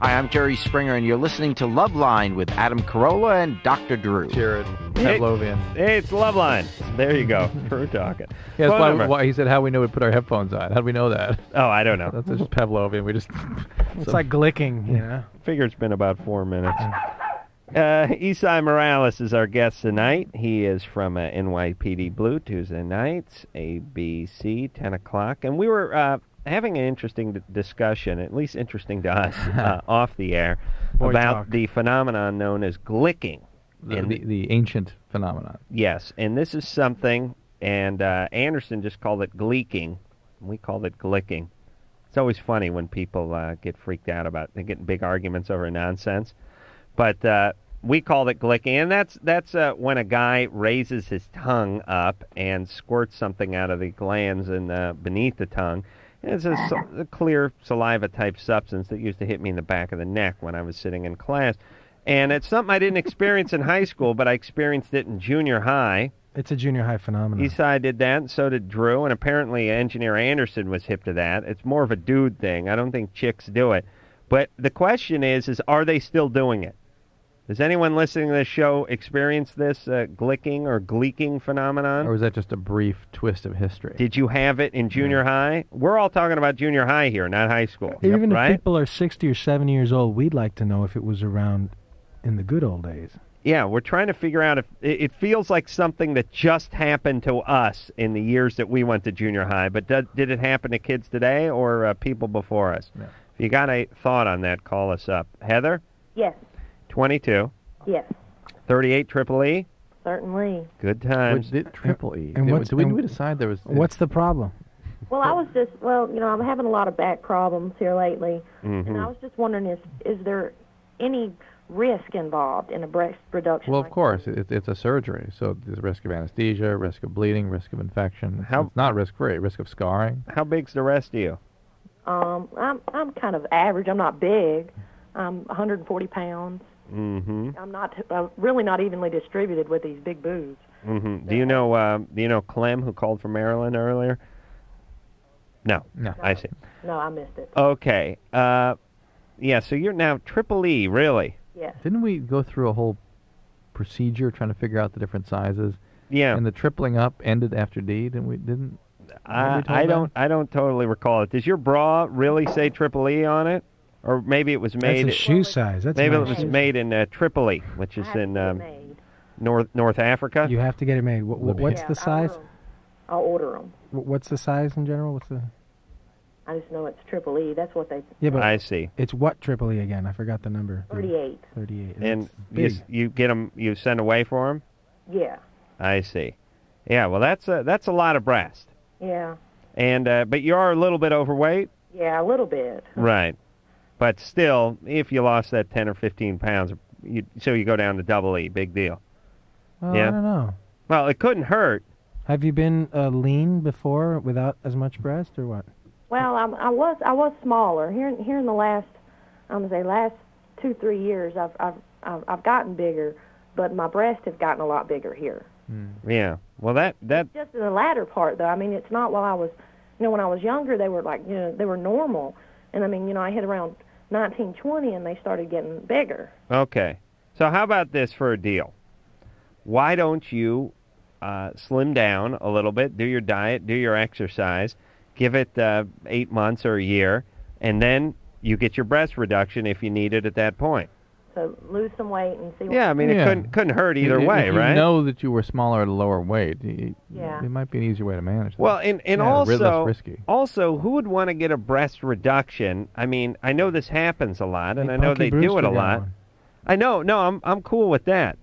Hi, I'm Jerry Springer, and you're listening to Loveline with Adam Carolla and Dr. Drew. Jared Pavlovian. Hey, it's Loveline. There you go. Drew talking. Yeah, Phone that's number. why he said how we know we put our headphones on. How do we know that? Oh, I don't know. That's just Pavlovian. We just. It's like glicking, you know. Figure it's been about 4 minutes. Esai Morales is our guest tonight. He is from NYPD Blue, Tuesday nights, ABC, 10 o'clock. And we were having an interesting discussion, at least interesting to us, off the air, Boy about talk. the phenomenon known as glicking. The ancient phenomenon. Yes, and this is something and Anderson just called it gleeking. We called it glicking. It's always funny when people get freaked out about they get in big arguments over nonsense. But we called it glicking, and that's when a guy raises his tongue up and squirts something out of the glands and beneath the tongue. And it's a clear saliva-type substance that used to hit me in the back of the neck when I was sitting in class. And it's something I didn't experience in high school, but I experienced it in junior high. It's a junior high phenomenon. Esai did that, and so did Drew, and apparently Engineer Anderson was hip to that. It's more of a dude thing. I don't think chicks do it. But the question is are they still doing it? Does anyone listening to this show experience this glicking or gleeking phenomenon? Or was that just a brief twist of history? Did you have it in junior high? We're all talking about junior high here, not high school. Even right? if people are 60 or 70 years old, we'd like to know if it was around in the good old days. Yeah, we're trying to figure out if it feels like something that just happened to us in the years that we went to junior high. But did it happen to kids today or people before us? Yeah. If you got a thought on that, call us up. Heather? Yes. 22. Yes. 38 Triple E? Certainly. Good times. Triple E. And Did we decide there was... What's the problem? Well, I was just, I'm having a lot of back problems here lately, and I was just wondering, is there any risk involved in a breast reduction? Well, of course, it's a surgery, so there's a risk of anesthesia, risk of bleeding, risk of infection. It's not risk-free, risk of scarring. How big's the rest of you? I'm kind of average. I'm not big. I'm 140 pounds. Mm-hmm. I'm not really not evenly distributed with these big boobs. Mm-hmm. Do you know Clem, who called from Maryland earlier? No. I see. No, I missed it. Okay. Yeah, so you're now Triple E, really? Yeah. Didn't we go through a whole procedure trying to figure out the different sizes? Yeah. And the tripling up ended after D, I don't totally recall it. Does your bra really say Triple E on it? Or maybe it was made... That's a shoe size. Maybe it was made in Tripoli, which is in North Africa. You have to get it made. What's the size? I'll order them. What's the size in general? What's the... I just know it's Triple E. That's what they... Yeah, but I see. It's what Triple E again? I forgot the number. 38. 38. And you get them, you send away for them? Yeah. I see. Yeah, well, that's a lot of breast. Yeah. And but you are a little bit overweight? Yeah, a little bit. Right. But still, if you lost that 10 or 15 pounds, so you go down to Double E, big deal. Well, yeah? I don't know. Well, it couldn't hurt. Have you been lean before without as much breast, or what? Well, I was smaller. Here in the last 2-3 years, I've gotten bigger, but my breasts have gotten a lot bigger here. Yeah. Well, that just in the latter part, though. I mean, it's not while I was, when I was younger, they were like, they were normal, and I mean, I hit around 19, 20, and they started getting bigger. Okay. So how about this for a deal? Why don't you slim down a little bit, do your diet, do your exercise, give it 8 months or a year, and then you get your breast reduction if you need it at that point. So lose some weight and see what... Yeah, I mean, it couldn't hurt either way, if right? you know that you were smaller at a lower weight, it might be an easier way to manage that. Well, and less risky. Also, who would want to get a breast reduction? I mean, I know this happens a lot, and I know they do it a lot. I know. No, I'm cool with that.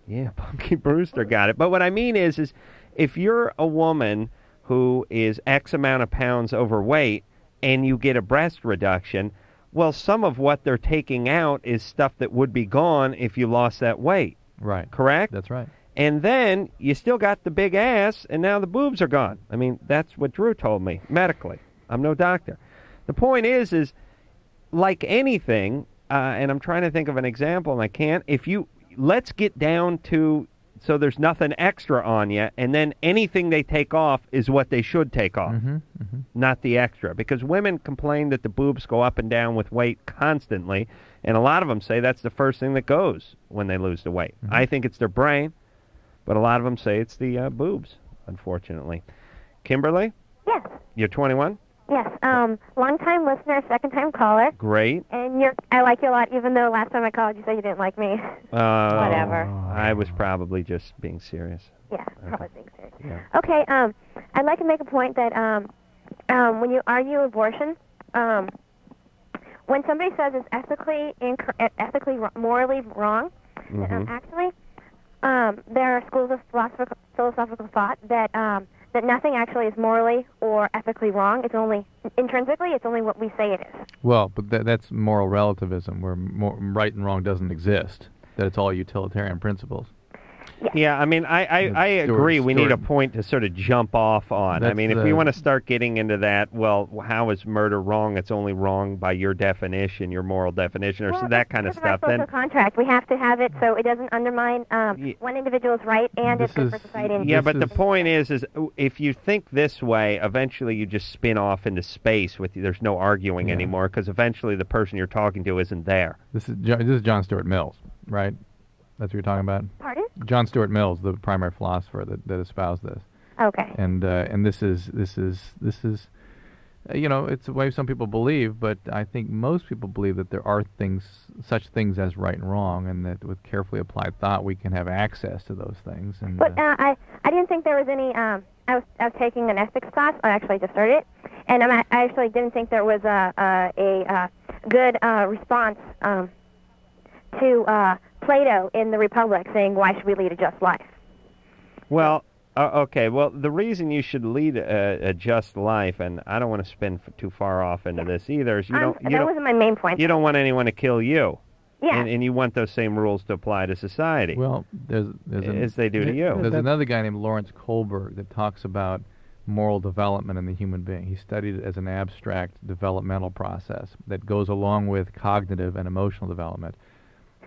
Yeah, Punky Brewster got it. But what I mean is if you're a woman who is X amount of pounds overweight and you get a breast reduction, well, some of what they're taking out is stuff that would be gone if you lost that weight. Right. Correct? That's right. And then you still got the big ass, and now the boobs are gone. I mean, that's what Drew told me medically. I'm no doctor. The point is like anything, and I'm trying to think of an example, and I can't. Let's get down to so there's nothing extra on you, and then anything they take off is what they should take off, not the extra. Because women complain that the boobs go up and down with weight constantly, and a lot of them say that's the first thing that goes when they lose the weight. I think it's their brain, but a lot of them say it's the boobs, unfortunately. Kimberly? Yes. You're 21? Yes. Long-time listener, second-time caller. Great. And I like you a lot, even though last time I called you said you didn't like me. Whatever. I was probably just being serious. Yeah, probably being serious. Yeah. Okay. I'd like to make a point that when you argue abortion, when somebody says it's ethically morally wrong, actually, there are schools of philosophical thought that that nothing actually is morally or ethically wrong. It's only intrinsically, it's only what we say it is. Well, but that's moral relativism, where right and wrong doesn't exist. That it's all utilitarian principles. Yeah, I mean, I agree. We need a point to sort of jump off on. I mean, if we want to start getting into that, well, how is murder wrong? It's only wrong by your definition, your moral definition, or that kind of stuff. Then contract, we have to have it so it doesn't undermine one individual's right and it's good for society. Yeah, but the point is if you think this way, eventually you just spin off into space with you. There's no arguing anymore because eventually the person you're talking to isn't there. This is John Stuart Mills, right? That's what you're talking about? Pardon? John Stuart Mills, the primary philosopher that espoused this. Okay. And this is it's the way some people believe, but I think most people believe that there are such things as right and wrong, and that with carefully applied thought we can have access to those things. And, but I didn't think there was any. I was taking an ethics class. I actually just started it, and I actually didn't think there was a good response to Plato in the Republic saying, why should we lead a just life? Well, okay. Well, the reason you should lead a just life, and I don't want to spin too far off into this either, is that wasn't my main point. You don't want anyone to kill you. Yeah. And you want those same rules to apply to society. Well, as they do to you. There's another guy named Lawrence Kohlberg that talks about moral development in the human being. He studied it as an abstract developmental process that goes along with cognitive and emotional development.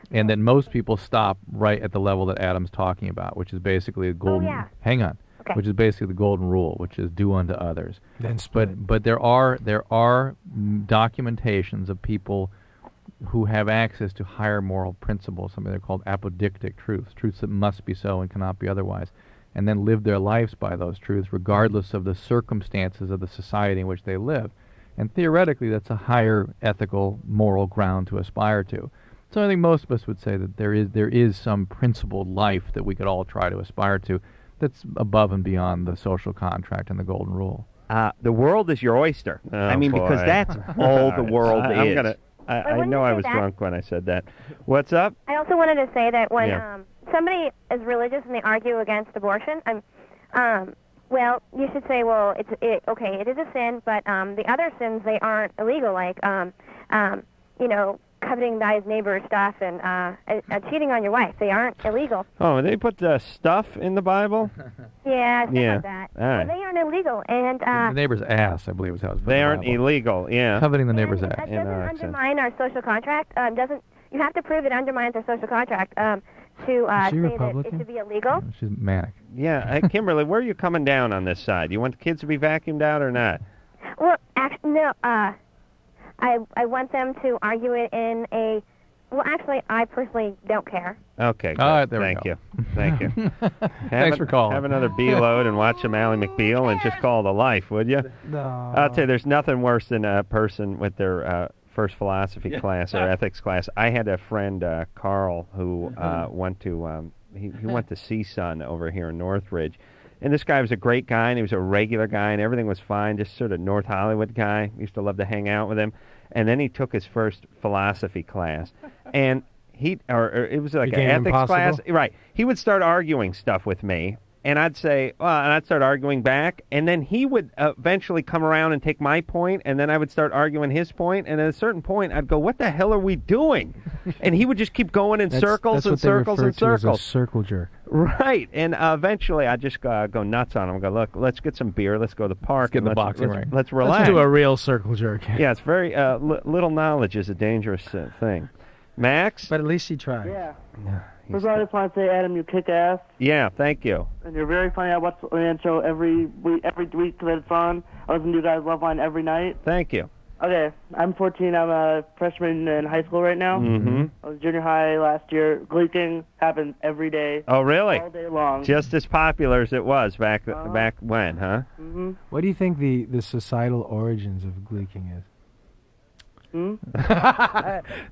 And that most people stop right at the level that Adam's talking about, which is basically a golden. Hang on. Okay. Which is basically the golden rule, which is do unto others. Then but there are documentations of people who have access to higher moral principles, something they're called apodictic truths that must be so and cannot be otherwise, and then live their lives by those truths, regardless of the circumstances of the society in which they live. And theoretically, that's a higher ethical, moral ground to aspire to. So I think most of us would say that there is some principled life that we could all try to aspire to that's above and beyond the social contract and the golden rule. The world is your oyster. Oh, I mean, boy. because that's all the world is. I know I was that? drunk when I said that. What's up? I also wanted to say that when somebody is religious and they argue against abortion, well, you should say, well, it is a sin, but the other sins, they aren't illegal, like, coveting thy neighbor's stuff and cheating on your wife. They aren't illegal. Oh, they put stuff in the Bible? Yeah, stuff like that. All right. Well, they aren't illegal. And the neighbor's ass, I believe, is how it's put they in the aren't Bible. illegal, yeah. Coveting the neighbor's ass. That doesn't undermine our social contract. You have to prove it undermines our social contract to say that it should be illegal. She's manic. Yeah, Kimberly, where are you coming down on this side? You want the kids to be vacuumed out or not? Well, actually, no. I want them to argue it in a. Well, actually, I personally don't care. Okay, good. All right, there we Thank go. you. Thank you. Thanks for calling. Have another B-load and watch some Ally McBeal and just call it a life, would you? No. I'll tell you, there's nothing worse than a person with their first philosophy class or ethics class. I had a friend, Carl, who went to he went to CSUN over here in Northridge. And this guy was a great guy, and he was a regular guy, and everything was fine, just sort of North Hollywood guy. Used to love to hang out with him. And then he took his first philosophy class, and it was like an ethics class. Right. He would start arguing stuff with me, and I'd say, and I'd start arguing back, and then he would eventually come around and take my point, and then I would start arguing his point, and at a certain point, I'd go, what the hell are we doing? And he would just keep going in circles and circles and circles. As a circle jerk. Right, and eventually I'd just go nuts on him. Go, look, let's get some beer, let's go to the park. Let's get in the boxing ring. Let's relax. Let's do a real circle jerk. Yeah, it's very, little knowledge is a dangerous thing. Max? But at least he tried. Yeah. First of all, I just want to say, Adam, you kick ass. Yeah, thank you. And you're very funny. I watch the Man Show every week that it's on. I listen to you guys LoveLine every night. Thank you. Okay, I'm 14. I'm a freshman in high school right now. Mm-hmm. I was junior high last year. Gleeking happens every day. Oh, really? All day long. Just as popular as it was back when, huh? Mm-hmm. What do you think the societal origins of gleeking is?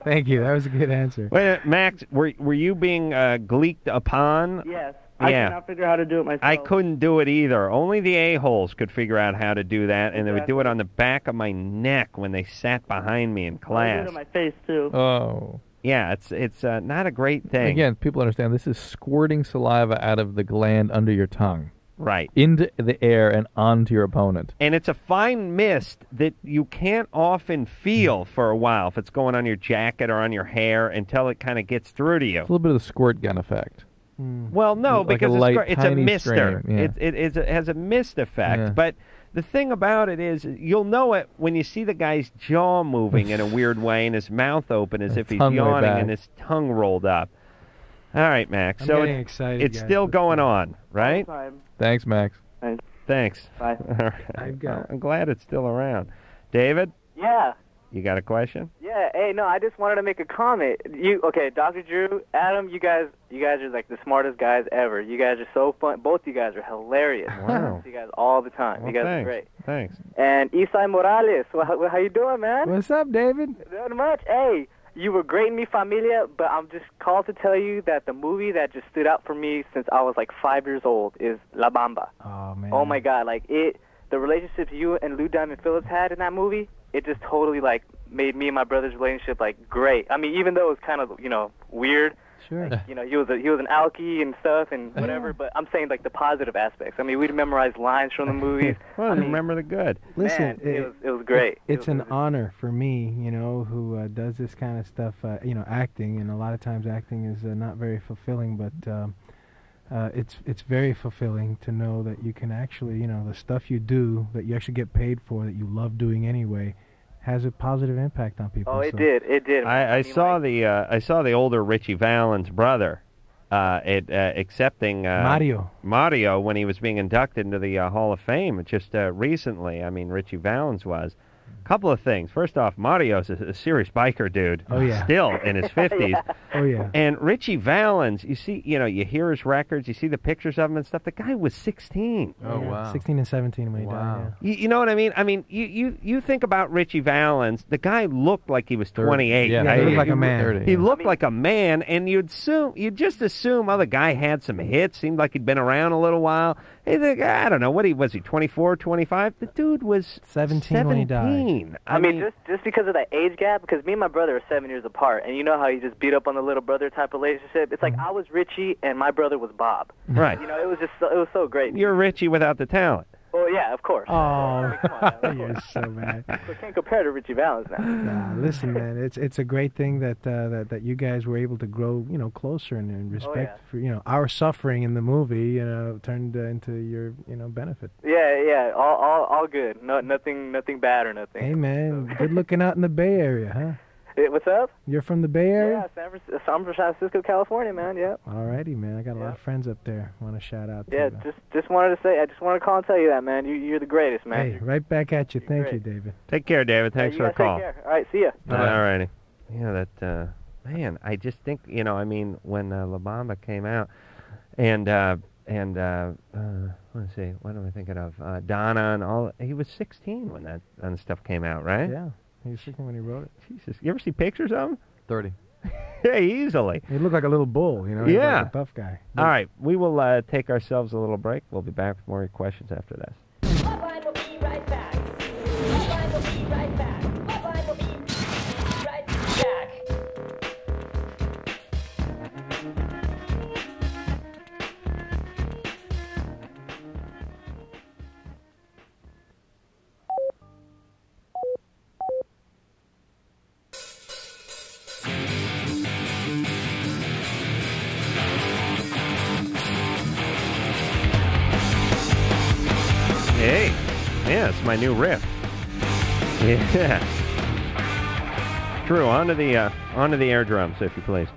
Thank you. That was a good answer. Wait a minute, Max, were you being gleeked upon? Yes. I cannot figure out how to do it myself. I couldn't do it either. Only the a-holes could figure out how to do that, and they would do it on the back of my neck when they sat behind me in I class. did it on my face, too. Oh. Yeah, it's not a great thing. Again, people understand this is squirting saliva out of the gland under your tongue. Right. Into the air and onto your opponent. And it's a fine mist that you can't often feel for a while if it's going on your jacket or on your hair until it kind of gets through to you. It's a little bit of the squirt gun effect. Well, no, Like because a light, it's a tiny mister. stream, yeah. It has a mist effect. Yeah. But the thing about it is you'll know it when you see the guy's jaw moving in a weird way and his mouth open as if he's tongue way yawning back. and his tongue rolled up. All right, Max. I'm so getting excited, it's guys. still going on, right? Thanks, Max. Thanks. Bye. All right. I'm glad it's still around. David, Yeah. you got a question? Yeah. Hey, no, I just wanted to make a comment. Okay, Dr. Drew, Adam, you guys are like the smartest guys ever. You guys are so fun. Both you guys are hilarious. Wow. I see you guys all the time. Well, you guys thanks. are great. Thanks. And Esai Morales, how you doing, man? What's up, David? Not much. Hey, you were great in Mi Familia, but I'm just called to tell you that the movie that just stood out for me since I was like 5 years old is La Bamba. Oh, man. Oh, my God. Like, the relationship you and Lou Diamond Phillips had in that movie, it just totally, like, made me and my brother's relationship, like, great. I mean, even though it was kind of, weird. Sure. Like, he was an alkie and stuff and whatever, but I'm saying, like, the positive aspects. I mean, we'd memorize lines from the movies. Well, remember the good. Listen, Man, it was great. It's an honor for me, who does this kind of stuff, acting, and a lot of times acting is not very fulfilling, but it's very fulfilling to know that you can actually, the stuff you do that you actually get paid for, that you love doing anyway, has a positive impact on people. Oh, it did. I saw the older Richie Valens' brother accepting Mario when he was being inducted into the Hall of Fame just recently. I mean, Richie Valens was. Couple of things. First off, Mario's a serious biker dude. Oh, yeah. Still in his 50s. Yeah. Oh, yeah. And Richie Valens, you see, you hear his records, you see the pictures of him and stuff. The guy was 16. Oh, wow. 16 and 17 when he died, yeah. You know what I mean? I mean, you think about Richie Valens, the guy looked like he was 28. Yeah, he looked like a man. He looked like a man, and you'd just assume, the guy had some hits, seemed like he'd been around a little while. Hey, I don't know, was he, 24, 25? The dude was 17 when he died. I mean, just because of that age gap, because me and my brother are 7 years apart, and you know how you just beat up on the little brother type relationship? It's like I was Richie and my brother was Bob. Right. It was so great. You're Richie without the talent. Oh, yeah, of course. Oh, I mean, come on, now, of you're course. so bad. So can't compare to Richie Valens now. Nah, listen, man, it's a great thing that you guys were able to grow, closer and respect for, our suffering in the movie, turned into your, benefit. Yeah, all good. No, nothing bad or nothing. Hey, man, good looking out in the Bay Area, huh? Hey, what's up? You're from the Bay Area? Yeah, I'm from San Francisco, California, man. Yeah. Alrighty, man. I got a lot of friends up there. Want to shout out to Yeah, you. just wanted to say, I just wanted to call and tell you that, man. You're the greatest, man. Hey, right back at you. Thank you, David. Take care, David. Thanks you for the guys call. Take care. All right, see ya. All righty. Yeah, that, man, I just think, when La Bamba came out, and let's see, what am I thinking of? Donna and all, he was 16 when that stuff came out, right? Yeah, he was 16 when he wrote it. Jesus, you ever see pictures of him? 30. Yeah, easily. He looked like a little bull, He was Yeah. like a tough guy. All right, we will take ourselves a little break. We'll be back with more of your questions after this. LoveLine will be right back. LoveLine will be right back. LoveLine will be right back. Hey, yeah, it's my new riff. Yeah. Drew, onto the air drums, if you please.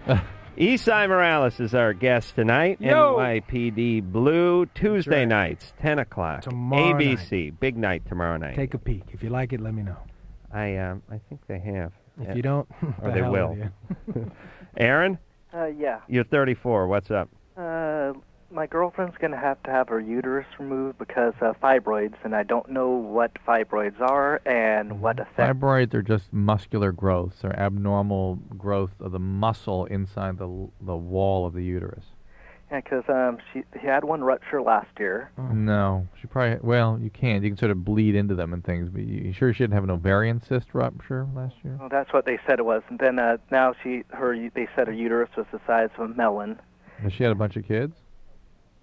Esai Morales is our guest tonight. Yo! NYPD Blue, Tuesday nights, 10 o'clock. Tomorrow ABC, big night tomorrow night. Take a peek. If you like it, let me know. I think they have. If you don't, or the they hell will. with you. Aaron, Yeah. you're 34. What's up? My girlfriend's going to have her uterus removed because of fibroids, and I don't know what fibroids are and what affect. Fibroids are just muscular growths. They're abnormal growth of the muscle inside the wall of the uterus. Yeah, because he had one rupture last year. No, she probably. Well, you can. You can sort of bleed into them and things. But you sure she didn't have an ovarian cyst rupture last year? Well, that's what they said it was. And then now they said her uterus was the size of a melon. Has she had a bunch of kids?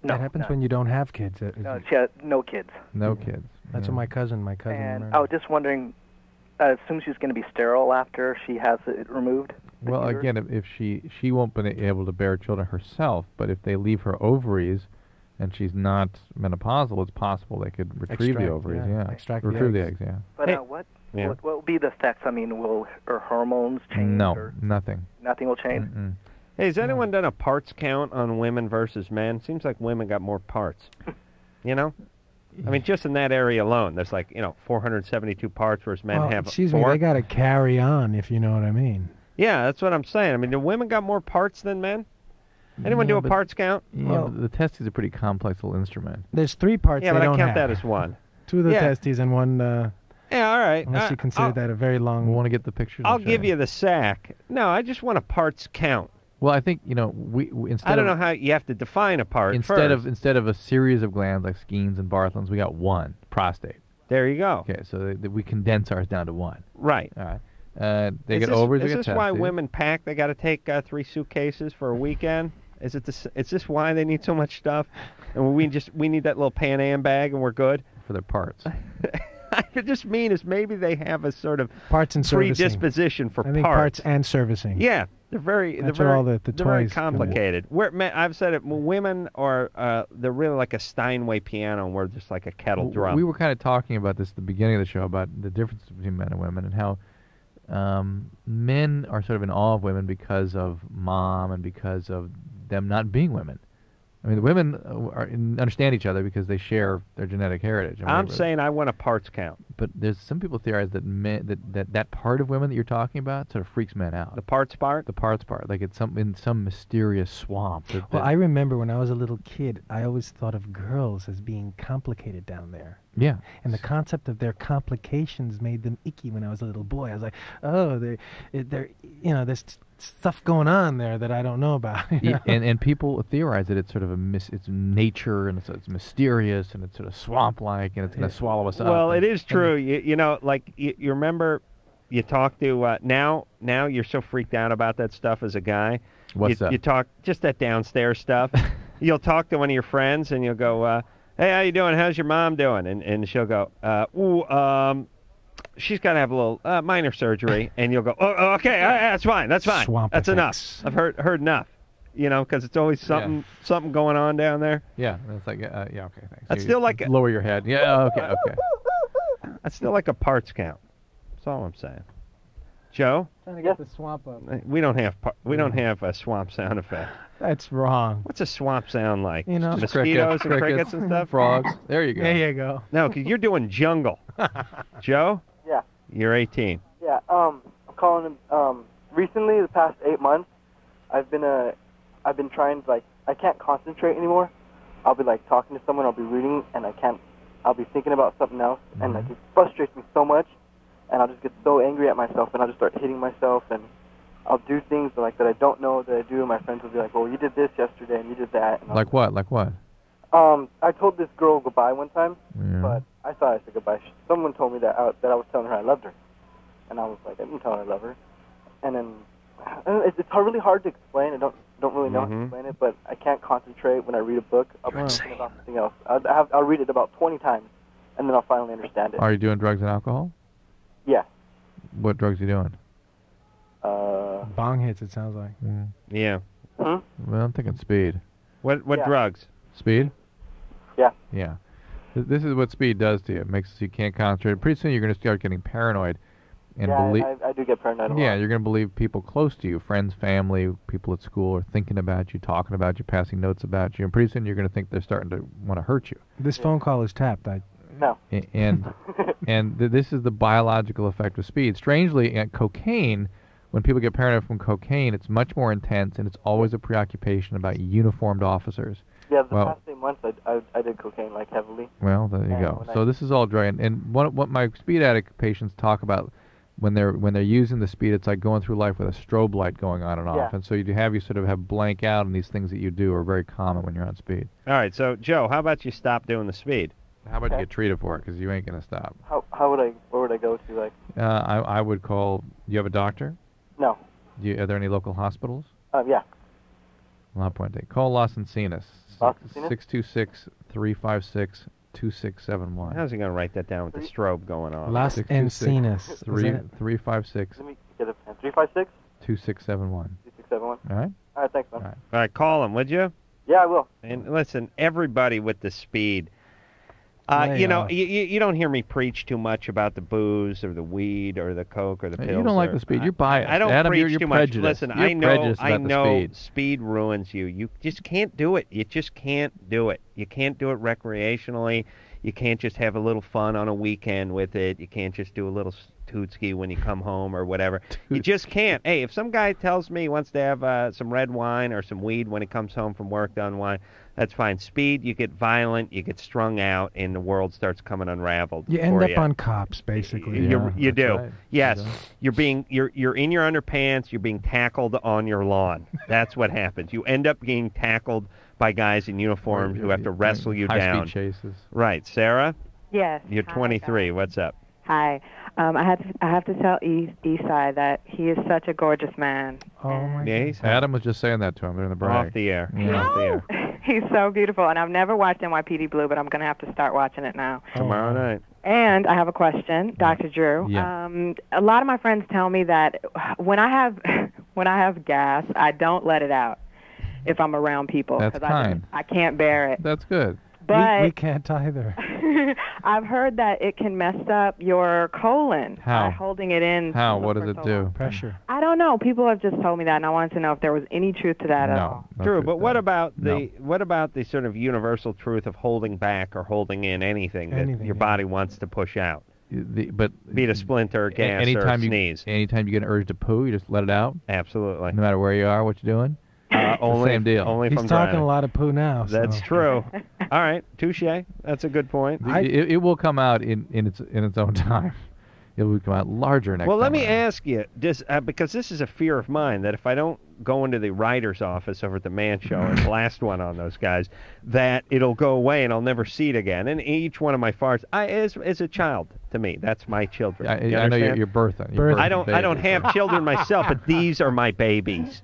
No, that happens when you don't have kids. No, she had no kids. No kids. That's what my cousin. And I was just wondering, I assume she's going to be sterile after she has it removed. Well, again, if she won't be able to bear children herself, but if they leave her ovaries and she's not menopausal, it's possible they could retrieve the ovaries. Yeah, extract retrieve the eggs. Yeah. But what will be the effects? I mean, will her hormones change? No, or nothing. Nothing will change. Hey, has anyone done a parts count on women versus men? Seems like women got more parts. You know? I mean, just in that area alone, there's 472 parts, whereas men have excuse 4. me, they got to carry on, if you know what I mean. Yeah, that's what I'm saying. I mean, do women got more parts than men? Anyone do a parts count? Yeah, but the testes are a pretty complex little instrument. There's 3 parts. Yeah, they but I don't count have. that as one. 2 of the Yeah. testes and 1. Yeah, all right. Unless you consider that a very long. We want to get the pictures. I'll give you the sack. No, I just want a parts count. Well, I think we instead. I don't know how you have to define a part. Instead first. of a series of glands like Skene's and Bartholin's, we got one prostate. There you go. Okay, so we condense ours down to one. Right. All right. They get ovaries. Is they this get why testes. women pack? They got to take 3 suitcases for a weekend. Is this why they need so much stuff? And we need that little Pan Am bag and we're good for their parts. I just mean is maybe they have a sort of parts and servicing. predisposition for I think parts and servicing. Yeah, they're very That's they're where very, all the they're very toys come in. complicated. I've said it. Women are they're really like a Steinway piano, and we're just like a kettle drum. We were kind of talking about this at the beginning of the show about the difference between men and women and how men are sort of in awe of women because of mom and because of them not being women. I mean, the women understand each other because they share their genetic heritage. I'm saying I want a parts count. But there's some people theorize that that part of women that you're talking about sort of freaks men out. The parts part? The parts part. Like it's in some mysterious swamp. Well, I remember when I was a little kid, I always thought of girls as being complicated down there. Yeah. And the concept of their complications made them icky when I was a little boy. I was like, oh, there's stuff going on there that I don't know about. And people theorize that it's sort of it's nature and it's mysterious and it's sort of swamp-like and it's going to swallow us up. Well, it is true. You remember you talk to now you're so freaked out about that stuff as a guy. What's that? You talk just that downstairs stuff. You'll talk to one of your friends and you'll go, hey, how you doing? How's your mom doing? And she'll go, she's got to have a little minor surgery. And you'll go, oh, okay, that's fine. That's fine. Swamp that's effects. enough. I've heard enough. Because it's always something going on down there. Yeah, it's like, okay, thanks. That's still like lower your head. Yeah, okay. That's still like a parts count. That's all I'm saying. Joe? Trying to get the swamp up. We don't have a swamp sound effect. That's wrong. What's a swamp sound like? Mosquitoes Mosquitoes and crickets and stuff? Frogs. There you go. There you go. No, because you're doing jungle. Joe? Yeah. You're 18. Yeah. I'm calling recently, the past 8 months, I've been trying to, I can't concentrate anymore. I'll be talking to someone, I'll be reading, and I'll be thinking about something else, and it frustrates me so much, and I'll just get so angry at myself, and I'll just start hitting myself, and I'll do things that I don't know that I do, and my friends will be like, well, you did this yesterday, and you did that. And Like what? I told this girl goodbye one time, but I thought I said goodbye. Someone told me that I was telling her I loved her, and I was like, I didn't tell her I love her. And then it's really hard to explain. I don't really know how to explain it, but I can't concentrate when I read a book. I'll be thinking about something else. I'll read it about 20 times, and then I'll finally understand it. Are you doing drugs and alcohol? Yeah. What drugs are you doing? Bong hits, it sounds like. Yeah. Well, I'm thinking speed. What drugs? Speed? Yeah. Yeah. This is what speed does to you. It makes you can't concentrate. Pretty soon you're going to start getting paranoid. And I do get paranoid a lot. Yeah, you're going to believe people close to you, friends, family, people at school are thinking about you, talking about you, passing notes about you, and pretty soon you're going to think they're starting to want to hurt you. This phone call is tapped. No. And this is the biological effect of speed. Strangely, at cocaine, when people get paranoid from cocaine, it's much more intense, and it's always a preoccupation about uniformed officers. Yeah, the past 8 months I did cocaine heavily. Well, there you go. So this is all drug. And what my speed addict patients talk about, when they're using the speed, it's like going through life with a strobe light going on and off, Yeah. and so you sort of blank out, and these things that you do are very common when you're on speed. All right, so Joe, how about you stop doing the speed? How about you get treated for it, because you ain't gonna stop. Where would I go to, like? I would call. Do you have a doctor? No. Are there any local hospitals? Yeah. La Puente. Call Las Encinas. Las Encinas? 626-356-2671. How's he going to write that down with the strobe going on? Las Encinas. 356. Let me get a pen. 356? 2671. 2671. All right? All right, thanks, man. All right, call him, would you? Yeah, I will. And listen, everybody with the speed. Lay You know, off. you don't hear me preach too much about the booze or the weed or the coke or the pills. You don't like the speed. You're biased. I don't Adam, preach you're too much. prejudiced. Listen, You're I know prejudiced about the speed ruins you. You just can't do it. You just can't do it. You can't do it recreationally. You can't just have a little fun on a weekend with it. You can't just do a little tootski when you come home or whatever. You just can't. Hey, if some guy tells me he wants to have some red wine or some weed when he comes home from work, done wine, that's fine. Speed, you get violent, you get strung out, and the world starts coming unraveled. You end for up on cops, basically. You do. Right. Yes. You're in your underpants, you're being tackled on your lawn. That's what happens. You end up being tackled by guys in uniforms who have to wrestle you down. High-speed chases. Right. Sarah? Yes. You're 23. What's up? Hi. I have to tell Esai that he is such a gorgeous man. Oh my God. Adam was just saying that to him during the break. Off the air. Yeah. Off the air. He's so beautiful, and I've never watched NYPD Blue, but I'm going to have to start watching it now. Tomorrow night. And I have a question, Dr. Drew. Yeah. A lot of my friends tell me that when I have gas, I don't let it out if I'm around people. That's 'cause kind. I can't bear it. That's good. But we can't either. I've heard that it can mess up your colon How? by holding it in. How? What does it do? Pressure. I don't know. People have just told me that, and I wanted to know if there was any truth to that at all. True, but what about the sort of universal truth of holding back or holding in anything that your body wants to push out? Be it a splinter, gas, or sneeze. Anytime you get an urge to poo, you just let it out? Absolutely. No matter where you are, what you're doing? It's the same deal. Only He's from talking driving. a lot of poo now. That's so. true. All right, touche. That's a good point. It will come out in its own time. It will come out larger next Well, time. let me ask you, because this is a fear of mine, that if I don't go into the writer's office over at the Man Show and blast one on those guys, that it'll go away and I'll never see it again. And each one of my farts, is a child to me. That's my children. You I know understand? you're birthing. I don't have children myself, but these are my babies,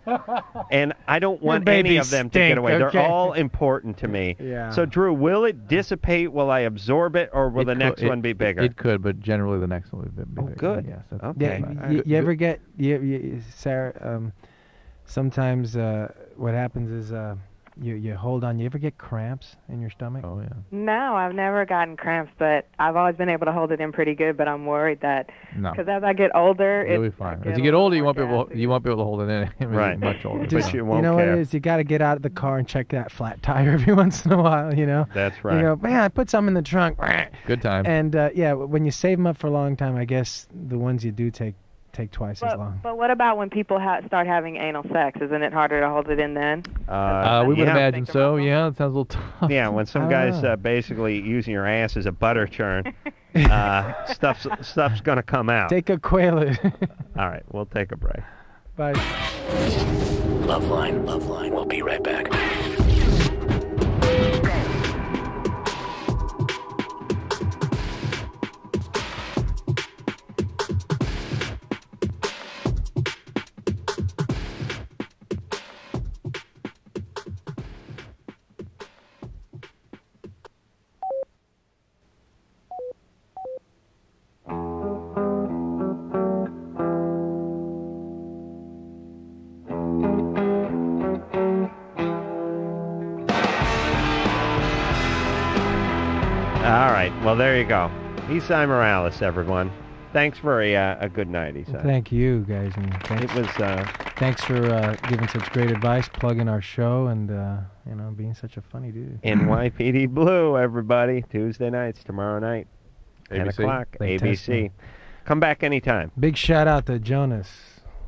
and I don't want Your any babies of them to stink, get away. okay? They're all important to me. Yeah. So, Drew, will it dissipate? Will I absorb it, or will the next one be bigger? It could, but generally the next one will be bigger. Good. Yes. That's Okay. Yeah, you ever get Sarah? Sometimes what happens is you hold on. You ever get cramps in your stomach? Oh yeah. No, I've never gotten cramps, but I've always been able to hold it in pretty good. But I'm worried that No. because as I get older, You'll be fine. As you get older, you won't be able to hold it in. Right. Much older. Just, you you won't know what care. it is? You got to get out of the car and check that flat tire every once in a while. You know. That's right. You go, man, I put some in the trunk. Good time. And yeah, when you save them up for a long time, I guess the ones you do take twice as long. But what about when people start having anal sex? Isn't it harder to hold it in then? We would imagine so. Yeah, it sounds a little tough. Yeah, when some guy's basically using your ass as a butter churn, stuff's gonna come out. Take a quail. All right, we'll take a break. Bye. LoveLine. We'll be right back. All right, well, there you go. Esai Morales, everyone. Thanks for a good night, Esai. Thank you, guys. And thanks, It was... thanks for giving such great advice, plugging our show, and being such a funny dude. NYPD Blue, everybody. Tuesday nights, tomorrow night, 10 ABC. o'clock, They test ABC. me. Come back anytime. Big shout out to Jonas.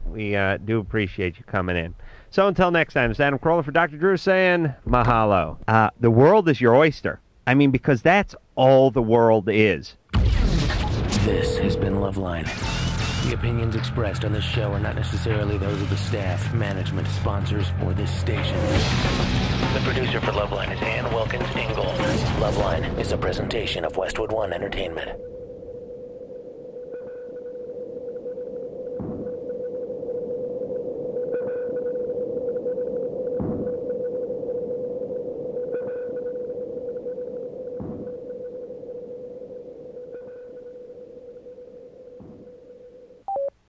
We do appreciate you coming in. So until next time, it's Adam Carolla for Dr. Drew saying mahalo. The world is your oyster. I mean, because that's all the world is. This has been LoveLine. The opinions expressed on this show are not necessarily those of the staff, management, sponsors, or this station. The producer for Loveline is Ann Wilkins Ingle. Loveline is a presentation of Westwood One Entertainment.